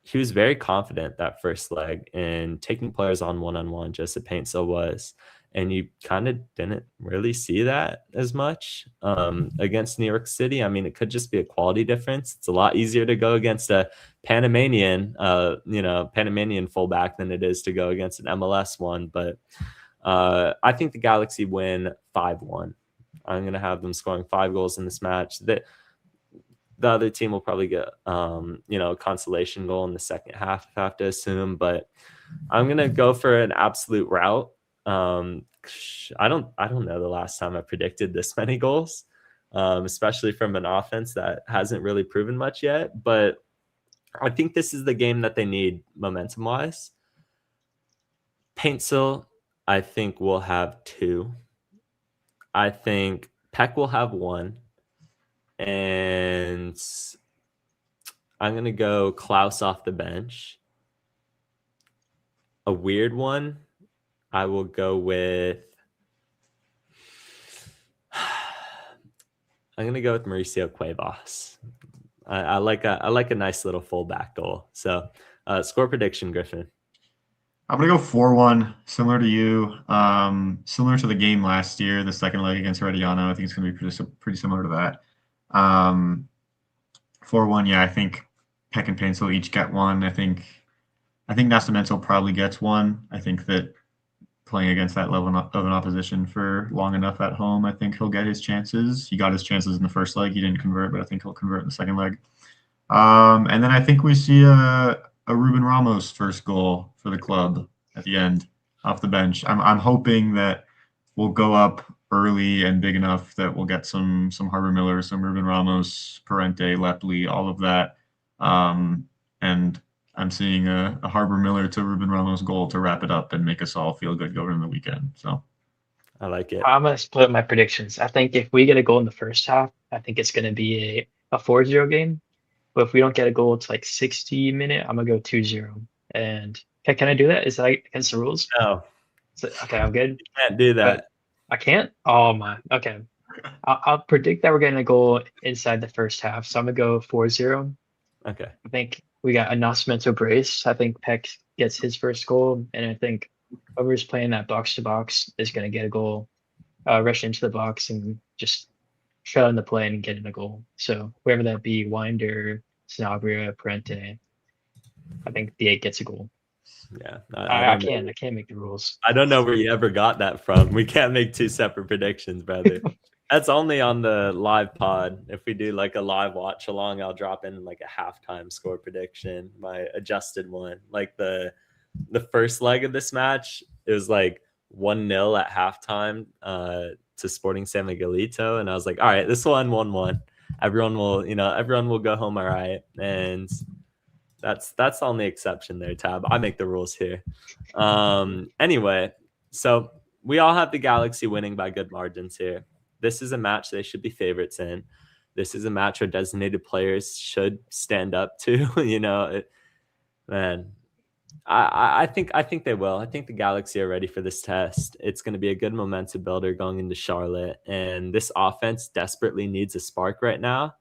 He was very confident that first leg in taking players on one-on-one, just as Paintsel was. And you kind of didn't really see that as much against New York City. I mean, it could just be a quality difference. It's a lot easier to go against a Panamanian fullback than it is to go against an MLS one. But I think the Galaxy win 5-1. I'm going to have them scoring 5 goals in this match. The other team will probably get, a consolation goal in the second half, if I have to assume. But I'm going to go for an absolute rout. I don't know the last time I predicted this many goals, especially from an offense that hasn't really proven much yet. But I think this is the game that they need momentum wise. Paintsel, I think, will have 2. I think Peck will have 1. And I'm going to go Klaus off the bench. A weird one, I will go with I'm going to go with Mauricio Cuevas. I like a nice little fullback goal. So score prediction, Griffin. I'm gonna go 4-1, similar to you. Similar to the game last year, the second leg against Herediano. I think it's gonna be pretty similar to that. 4-1. Yeah, I think Peck and Paintsel each get 1. I think Nascimento probably gets 1. I think that playing against that level of an opposition for long enough at home, I think he'll get his chances. He got his chances in the first leg. He didn't convert, but I think he'll convert in the second leg. And then I think we see a Ruben Ramos first goal for the club at the end off the bench. I'm hoping that we'll go up early and big enough that we'll get some Harbour Miller, some Ruben Ramos, Parente, Lepley, all of that. And I'm seeing a Harbour Miller to Ruben Ramos goal to wrap it up and make us all feel good going into the weekend. So I like it. I'm gonna split my predictions. I think if we get a goal in the first half, I think it's gonna be a 4-0 game. But if we don't get a goal to like 60 minute, I'm gonna go 2-0. And can I do that? Is that against the rules? No. Okay, I'm good. You can't do that. But I can't? Oh my. Okay. I'll predict that we're getting a goal inside the first half. So I'm gonna go 4-0. Okay. I think we got a Nascimento brace. I think Peck gets his first goal, and I think whoever's playing that box to box is gonna get a goal, rush into the box and just shut on the play and get in a goal. So whoever that be, Winder, Sanabria, Parente, I think the 8 gets a goal. Yeah, I can't make the rules. I don't know where you ever got that from. We can't make 2 separate predictions, brother. That's only on the live pod. If we do like a live watch along, I'll drop in like a halftime score prediction, my adjusted one. Like the first leg of this match, it was like 1-0 at halftime to Sporting San Miguelito, and I was like, all right, this will end 1-1. Everyone will go home all right, and that's the only exception there, Tab. I make the rules here. Anyway, so we all have the Galaxy winning by good margins here. This is a match they should be favorites in. This is a match our designated players should stand up to. I think they will. I think the Galaxy are ready for this test. It's going to be a good momentum builder going into Charlotte, and this offense desperately needs a spark right now.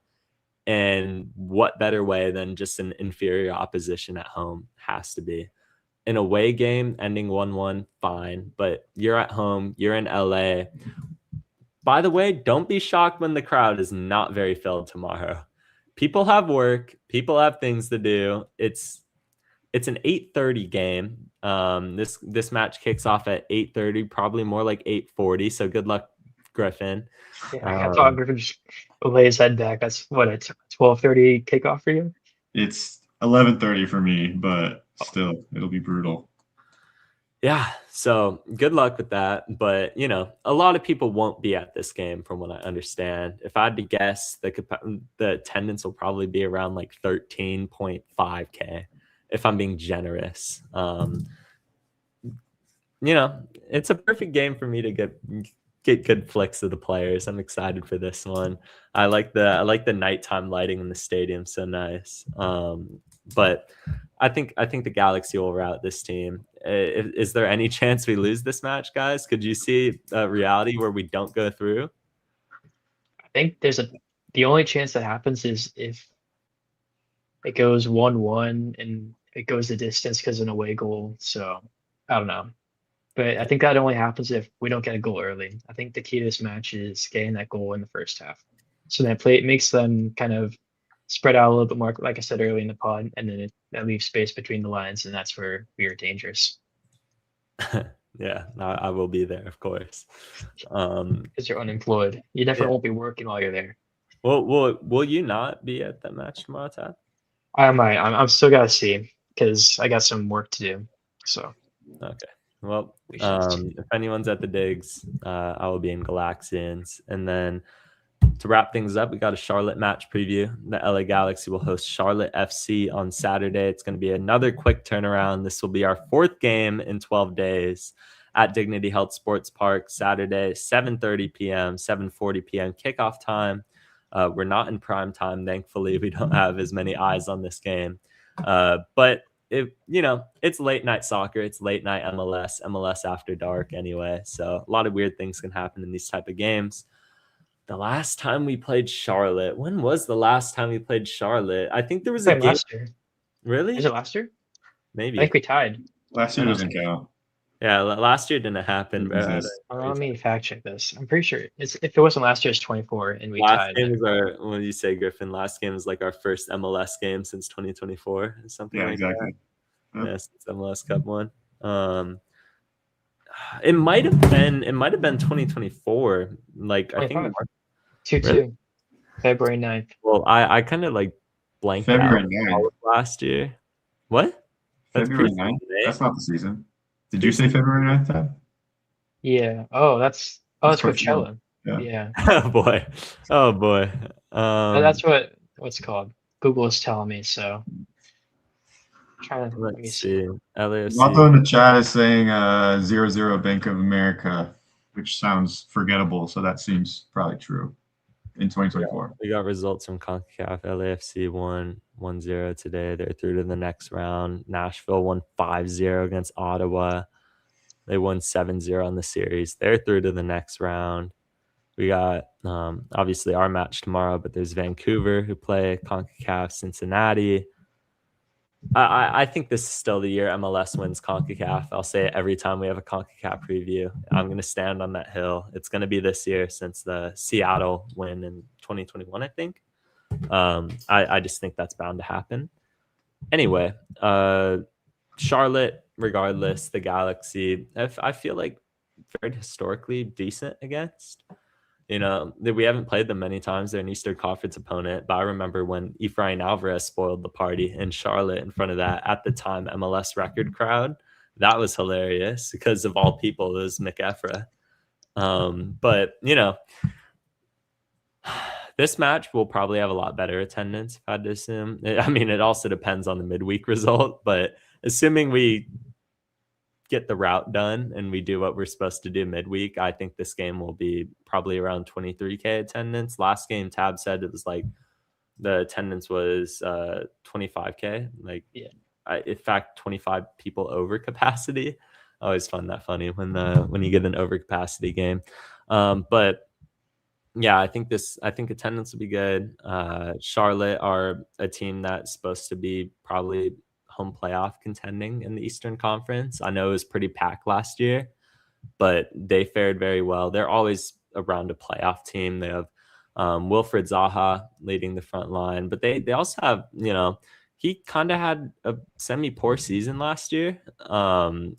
And what better way than just an inferior opposition at home? Has to be. An away game ending 1-1, fine, but you're at home, you're in LA. By the way, don't be shocked when the crowd is not very filled tomorrow. People have work, people have things to do. It's an 8:30 game. This match kicks off at 8:30, probably more like 8:40. So good luck, Griffin. Yeah, I thought Griffin just lay his head back. That's what, a 12:30 kickoff for you? it's 11:30 for me, but still, it'll be brutal. Yeah, so good luck with that. But, a lot of people won't be at this game from what I understand. If I had to guess, the attendance will probably be around like 13.5K, if I'm being generous. It's a perfect game for me to get good flicks of the players. I'm excited for this one. I like the nighttime lighting in the stadium, so nice. But I think the Galaxy will rout this team. Is there any chance we lose this match, guys? Could you see a reality where we don't go through? I think the only chance that happens is if it goes 1-1 and it goes the distance because of an away goal. So I don't know. But I think that only happens if we don't get a goal early. I think the key to this match is getting that goal in the first half. So it makes them kind of spread out a little bit more, like I said earlier in the pod, and then that leaves space between the lines, and that's where we are dangerous. Yeah, I will be there, of course. Because you're unemployed. You definitely won't be working while you're there. Well, will you not be at that match tomorrow, Tad? I might. I'm still gotta see because I got some work to do. So okay. Well, if anyone's at the digs, I will be in Galaxians. And then to wrap things up, we got a Charlotte match preview. The LA Galaxy will host Charlotte FC on Saturday. It's going to be another quick turnaround. This will be our 4th game in 12 days at Dignity Health Sports Park, Saturday, 7:30 p.m., 7:40 p.m. kickoff time. We're not in prime time. Thankfully, we don't have as many eyes on this game. But it's late night soccer. It's late night MLS after dark anyway. So a lot of weird things can happen in these type of games. The last time we played Charlotte, when was the last time we played Charlotte? I think there was a game last year. Really? Is it last year? Maybe. I think we tied. Last year doesn't count. Yeah, last year didn't happen. Let me fact check this. I'm pretty sure if it wasn't last year, it's 24, and we last tied. Game is what do you say, Griffin? Last game is like our first MLS game since 2024 or something. Yeah, like exactly. That. Yeah, since MLS Cup won. It might have been 2024. Like 25. I think 2-2. Really? February 9th. Well, I kind of like blanked February out 9th. Last year. What? February 9th? That's not the season. Did you say February 9th, Ted? Yeah. Oh, that's Coachella. Yeah. Oh boy. That's what's called. Google is telling me so. Let me see. LAFC. Mato in the chat is saying 0-0 Bank of America, which sounds forgettable, so that seems probably true in 2024. We got results from CONCACAF. LAFC won 1-0 today. They're through to the next round. Nashville won 5-0 against Ottawa. They won 7-0 on the series. They're through to the next round. We got obviously our match tomorrow, but there's Vancouver who play CONCACAF, Cincinnati. I think this is still the year MLS wins CONCACAF. I'll say it every time we have a CONCACAF preview. I'm going to stand on that hill. It's going to be this year since the Seattle win in 2021, I think. I just think that's bound to happen. Anyway, Charlotte, regardless, the Galaxy, I feel like very historically decent against. We haven't played them many times. They're an Eastern Conference opponent. But I remember when Efrain Alvarez spoiled the party in Charlotte in front of that, at the time, MLS record crowd. That was hilarious because, of all people, it was McEphra. But, this match will probably have a lot better attendance, if I had to assume. I mean, it also depends on the midweek result. But assuming we get the route done and we do what we're supposed to do midweek, I think this game will be probably around 23K attendance. Last game, Tab said it was like the attendance was 25K. Like, yeah, in fact, 25 people over capacity. I always find that funny when you get an over capacity game. But yeah, I think attendance will be good. Charlotte are a team that's supposed to be probably home playoff contending in the Eastern Conference. I know it was pretty packed last year, but they fared very well. They're always around a playoff team. They have Wilfred Zaha leading the front line, but they also have, he kind of had a semi-poor season last year. I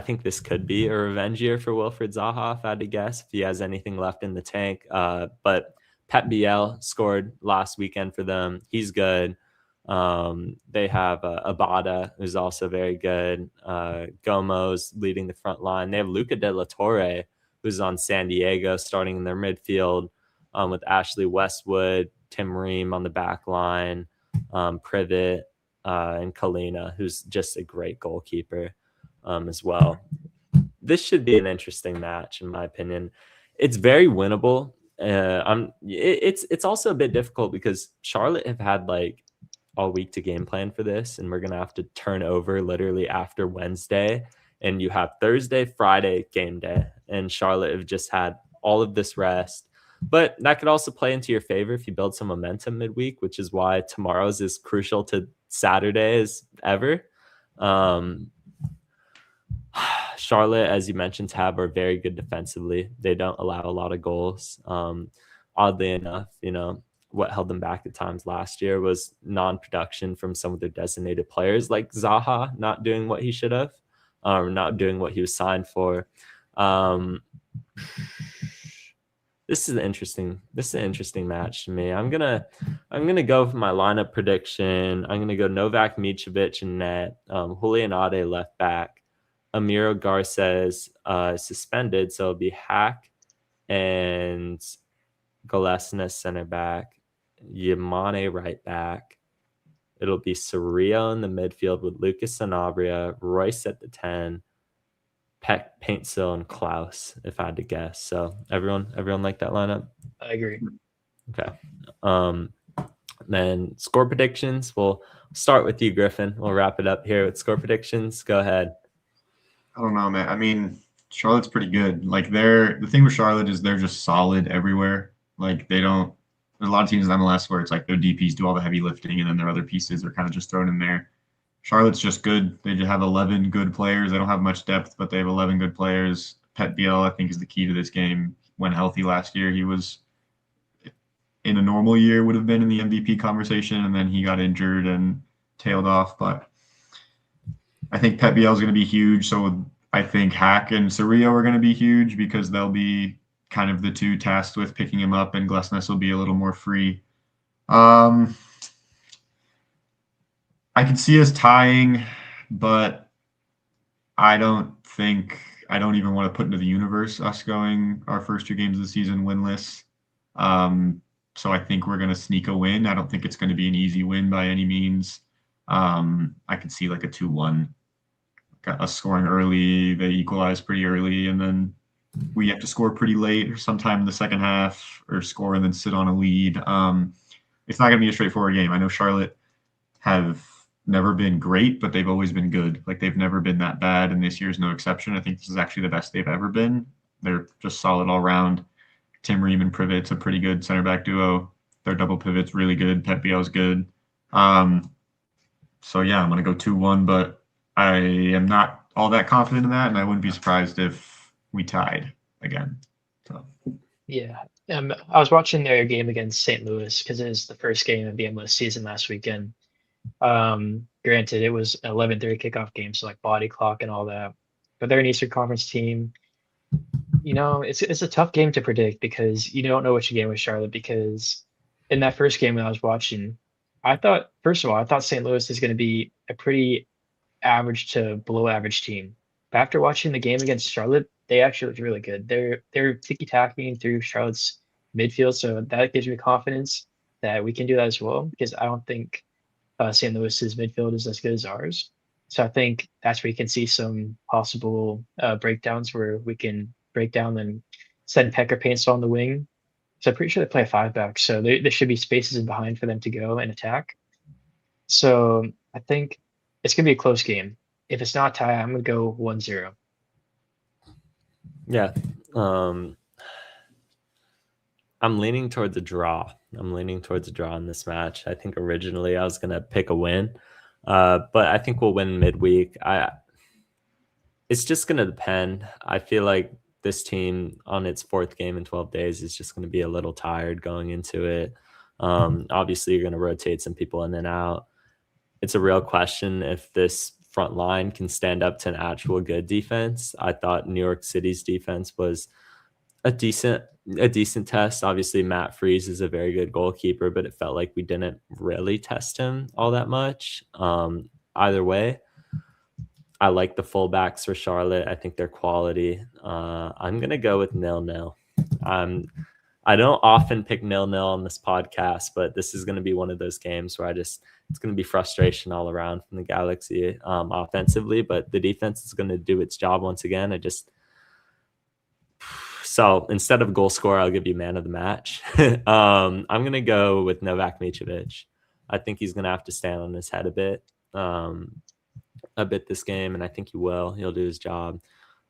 think this could be a revenge year for Wilfred Zaha, if I had to guess, if he has anything left in the tank. But Pep Biel scored last weekend for them. He's good. They have Abada, who's also very good. Gomo's leading the front line. They have Luca De La Torre, who's on San Diego, starting in their midfield, with Ashley Westwood, Tim Ream on the back line, Privet, and Kalina, who's just a great goalkeeper as well. this should be an interesting match, in my opinion. It's very winnable. It's also a bit difficult because Charlotte have had like all week to game plan for this, and we're gonna have to turn over literally after Wednesday, and you have Thursday, Friday game day, and Charlotte have just had all of this rest. But that could also play into your favor if you build some momentum midweek, which is why tomorrow's is crucial to Saturday as ever. Charlotte, as you mentioned, Tab, are very good defensively. They don't allow a lot of goals. Oddly enough, what held them back at times last year was non-production from some of their designated players, like Zaha not doing what he should have, not doing what he was signed for. This is an interesting match to me. I'm gonna go for my lineup prediction. I'm gonna go Novak Mitrovic in net, Julian Ade left back, Amiro Garces suspended, so it'll be Hack and Galesina center back, Yamane right back. It'll be Surreal in the midfield with Lucas Sanabria, Royce at the 10, Peck, Paintsil, and Klaus, if I had to guess. So everyone like that lineup? I agree. Okay. Then score predictions. We'll start with you, Griffin. We'll wrap it up here with score predictions. Go ahead. I don't know, man. I mean, Charlotte's pretty good. Like the thing with Charlotte is they're just solid everywhere. Like there's a lot of teams in MLS where it's like their DPs do all the heavy lifting and then their other pieces are kind of just thrown in there. Charlotte's just good. They just have 11 good players. They don't have much depth, but they have 11 good players. Pet Biel, I think, is the key to this game. When healthy last year, he was, in a normal year, would have been in the MVP conversation, and then he got injured and tailed off. But I think Pet Biel is going to be huge. So I think Hack and Cerrillo are going to be huge because they'll be kind of the two tasked with picking him up, and Glesnes will be a little more free. I could see us tying, but I don't even want to put into the universe us going our first two games of the season winless. So I think we're going to sneak a win. I don't think it's going to be an easy win by any means. I could see like a 2-1, us scoring early. They equalize pretty early, and then we have to score pretty late or sometime in the second half, or score and then sit on a lead. It's not going to be a straightforward game. I know Charlotte have never been great, but they've always been good. Like they've never been that bad, and this year's no exception. I think this is actually the best they've ever been. They're just solid all around. Tim Ream and Privet's a pretty good center back duo. Their double pivot's really good. Pet Biel's good. So yeah, I'm gonna go 2-1, but I am not all that confident in that, and I wouldn't be surprised if we tied again. So Yeah. I was watching their game against St. Louis because it was the first game of the MLS season last weekend. Granted, it was an 11:30 kickoff game, so like body clock and all that. But they're an Eastern Conference team. It's a tough game to predict because you don't know what you're getting with Charlotte. Because in that first game when I was watching, I thought St. Louis is going to be a pretty average to below average team. But after watching the game against Charlotte, they actually looked really good. They're ticky-tacking through Charlotte's midfield, so that gives me confidence that we can do that as well. Because I don't think St. Louis's midfield is as good as ours. So I think that's where you can see some possible breakdowns where we can break down and send Pecker Paints on the wing. So I'm pretty sure they play a 5-back, so there should be spaces in behind for them to go and attack. So I think it's going to be a close game. If it's not tie, I'm going to go 1-0. Yeah. I'm leaning towards a draw. In this match. I think originally I was going to pick a win, but I think we'll win midweek. It's just going to depend. I feel like this team on its fourth game in 12 days is just going to be a little tired going into it. Obviously, you're going to rotate some people in and out. It's a real question if this front line can stand up to an actual good defense. I thought New York City's defense was a decent test. Obviously, Matt Freese is a very good goalkeeper, but it felt like we didn't really test him all that much. Either way, I like the fullbacks for Charlotte. I think they're quality. I'm going to go with 0-0. I don't often pick 0-0 on this podcast, but this is going to be one of those games where it's going to be frustration all around from the Galaxy offensively, but the defense is going to do its job once again. So instead of goal scorer, I'll give you man of the match. I'm going to go with Novak Mitrovic. I think he's going to have to stand on his head a bit this game, and I think he will. He'll do his job.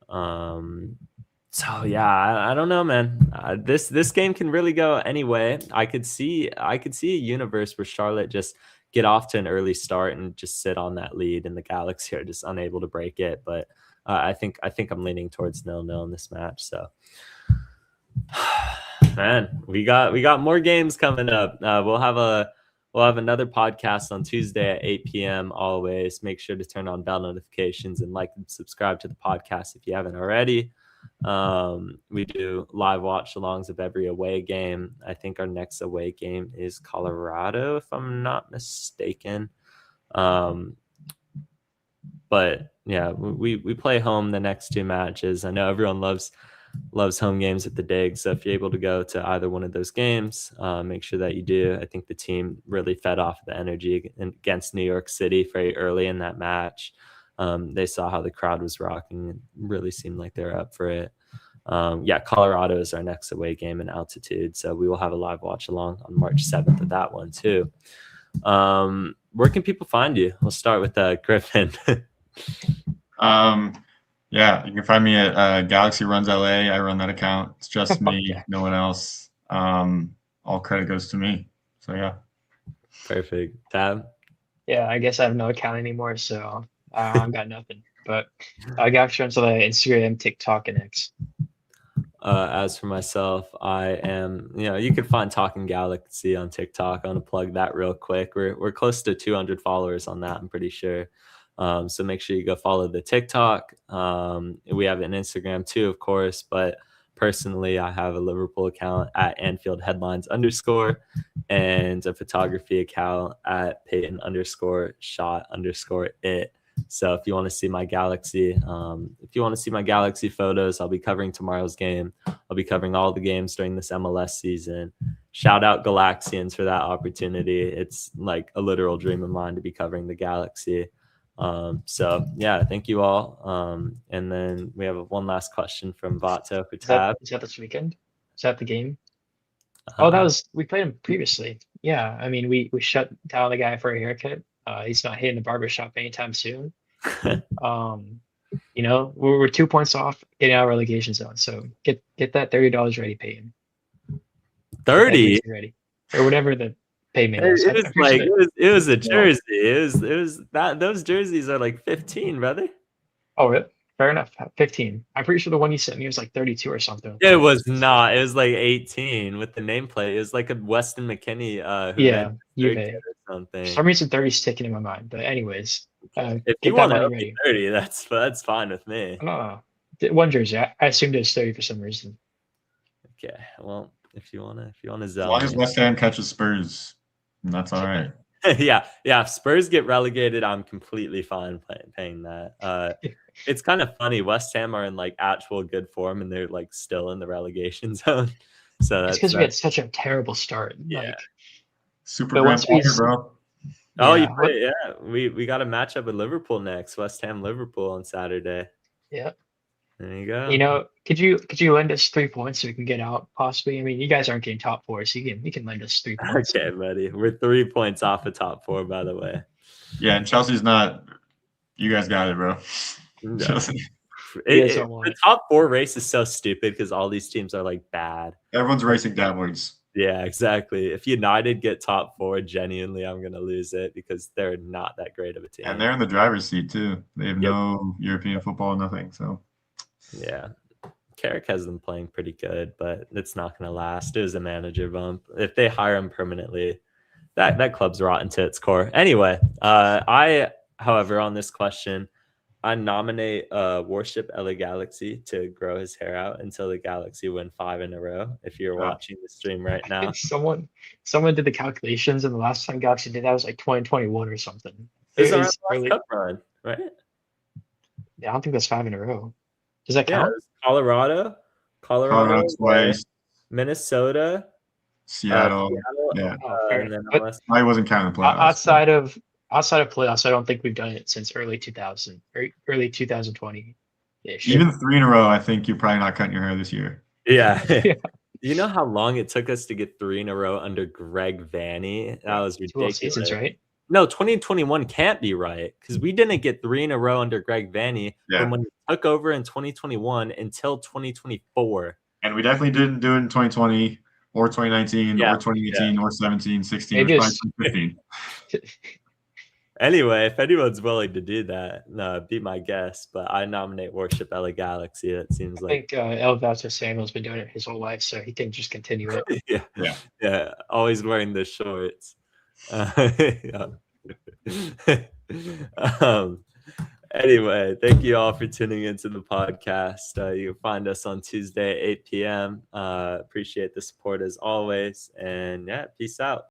So yeah, I don't know, man. This game can really go any way. I could see a universe where Charlotte just get off to an early start and just sit on that lead, and the Galaxy are just unable to break it. But I think I'm leaning towards 0-0 in this match. So, man, we got more games coming up. We'll have another podcast on Tuesday at 8 p.m. Always make sure to turn on bell notifications and like and subscribe to the podcast if you haven't already. We do live watch alongs of every away game. I think our next away game is Colorado, if I'm not mistaken. But yeah, we play home the next two matches. I know everyone loves home games at the Dig, so if you're able to go to either one of those games, make sure that you do. I think the team really fed off the energy against New York City very early in that match. They saw how the crowd was rocking and really seemed like they're up for it. Colorado is our next away game in altitude, so we will have a live watch along on March 7th of that one too. Where can people find you? We'll start with Griffin. Yeah, you can find me at Galaxy Runs LA. I run that account. It's just me, no one else. All credit goes to me. So yeah. Perfect. Tab? Yeah, I guess I have no account anymore, so I've got nothing. But Galaxy Runs LA, Instagram, TikTok, and X. As for myself, I am, you can find Talkin Galaxy on TikTok. I want to plug that real quick. We're close to 200 followers on that, I'm pretty sure. So make sure you go follow the TikTok. We have an Instagram too, of course, but personally, I have a Liverpool account at Anfield Headlines _ and a photography account at Peyton_shot_it. So if you want to see my Galaxy, photos, I'll be covering tomorrow's game. I'll be covering all the games during this MLS season. Shout out Galaxians for that opportunity. It's like a literal dream of mine to be covering the Galaxy. So yeah, thank you all. And then we have one last question from Vato for Tab. Is that this weekend? Is that the game? We played him previously. Yeah, I mean, we shut down the guy for a haircut. He's not hitting the barbershop anytime soon. We're 2 points off getting out of relegation zone. So get that $30 ready, Peyton. 30 ready, or whatever the payment is. It was a jersey. It was that those jerseys are like 15, brother. Oh, really? Fair enough. 15. I'm pretty sure the one you sent me was like 32 or something. It was not. It was like 18 with the nameplate. It was like a Weston McKennie. Juve. Or something. For some reason, 30 is sticking in my mind. But anyways, if you want to ready. 30, that's fine with me. No. One jersey. I assumed it was 30 for some reason. Okay. Well, if you wanna as long as West Ham catches Spurs, that's all right. yeah. If Spurs get relegated, I'm completely fine paying that. It's kind of funny. West Ham are in like actual good form, and they're like still in the relegation zone. So that's because we had such a terrible start. Yeah. Super grand final, bro. Oh, yeah. We got a matchup with Liverpool next. West Ham Liverpool on Saturday. Yeah. There you go. Could you lend us 3 points so we can get out possibly? I mean, you guys aren't getting top four, so you can lend us 3 points. Okay, buddy. We're 3 points off of top four, by the way. Yeah, and Chelsea's not. You guys got it, bro. No. The top four race is so stupid because all these teams are like bad. Everyone's racing downwards. Yeah, exactly. If United get top four, genuinely, I'm gonna lose it because they're not that great of a team. And they're in the driver's seat too. They have no European football, nothing. So yeah, Carrick has them playing pretty good, but it's not gonna last. It was a manager bump. If they hire him permanently, that club's rotten to its core. Anyway, however, on this question, I nominate Worship LA Galaxy to grow his hair out until the Galaxy win 5 in a row. If you're watching the stream right now, someone did the calculations, and the last time Galaxy did that was like 2021 or something. This is our last cup run, right? Yeah, I don't think that's 5 in a row. Does that count? Colorado twice, Minnesota, Seattle. Yeah, and then I wasn't counting the playoffs. Outside of playoffs, I don't think we've done it since early 2000 or early 2020. Yeah, sure. Even 3 in a row, I think you're probably not cutting your hair this year. Yeah. Yeah. You know how long it took us to get 3 in a row under Greg Vanny? That was 2 whole ridiculous. seasons, right? No, 2021 can't be right because we didn't get 3 in a row under Greg Vanny Yeah. from when he took over in 2021 until 2024. And we definitely didn't do it in 2020 or 2019 Yeah, or 2018 or 17, 16, Maybe or probably it's- 2015. Anyway, if anyone's willing to do that, no, be my guest. But I nominate Worship LA Galaxy. It seems I like think Elvastor Samuel's been doing it his whole life, so he can just continue it. yeah, always wearing the shorts. Yeah. Anyway, thank you all for tuning into the podcast. You can find us on Tuesday at 8 p.m. Appreciate the support as always. And yeah, peace out.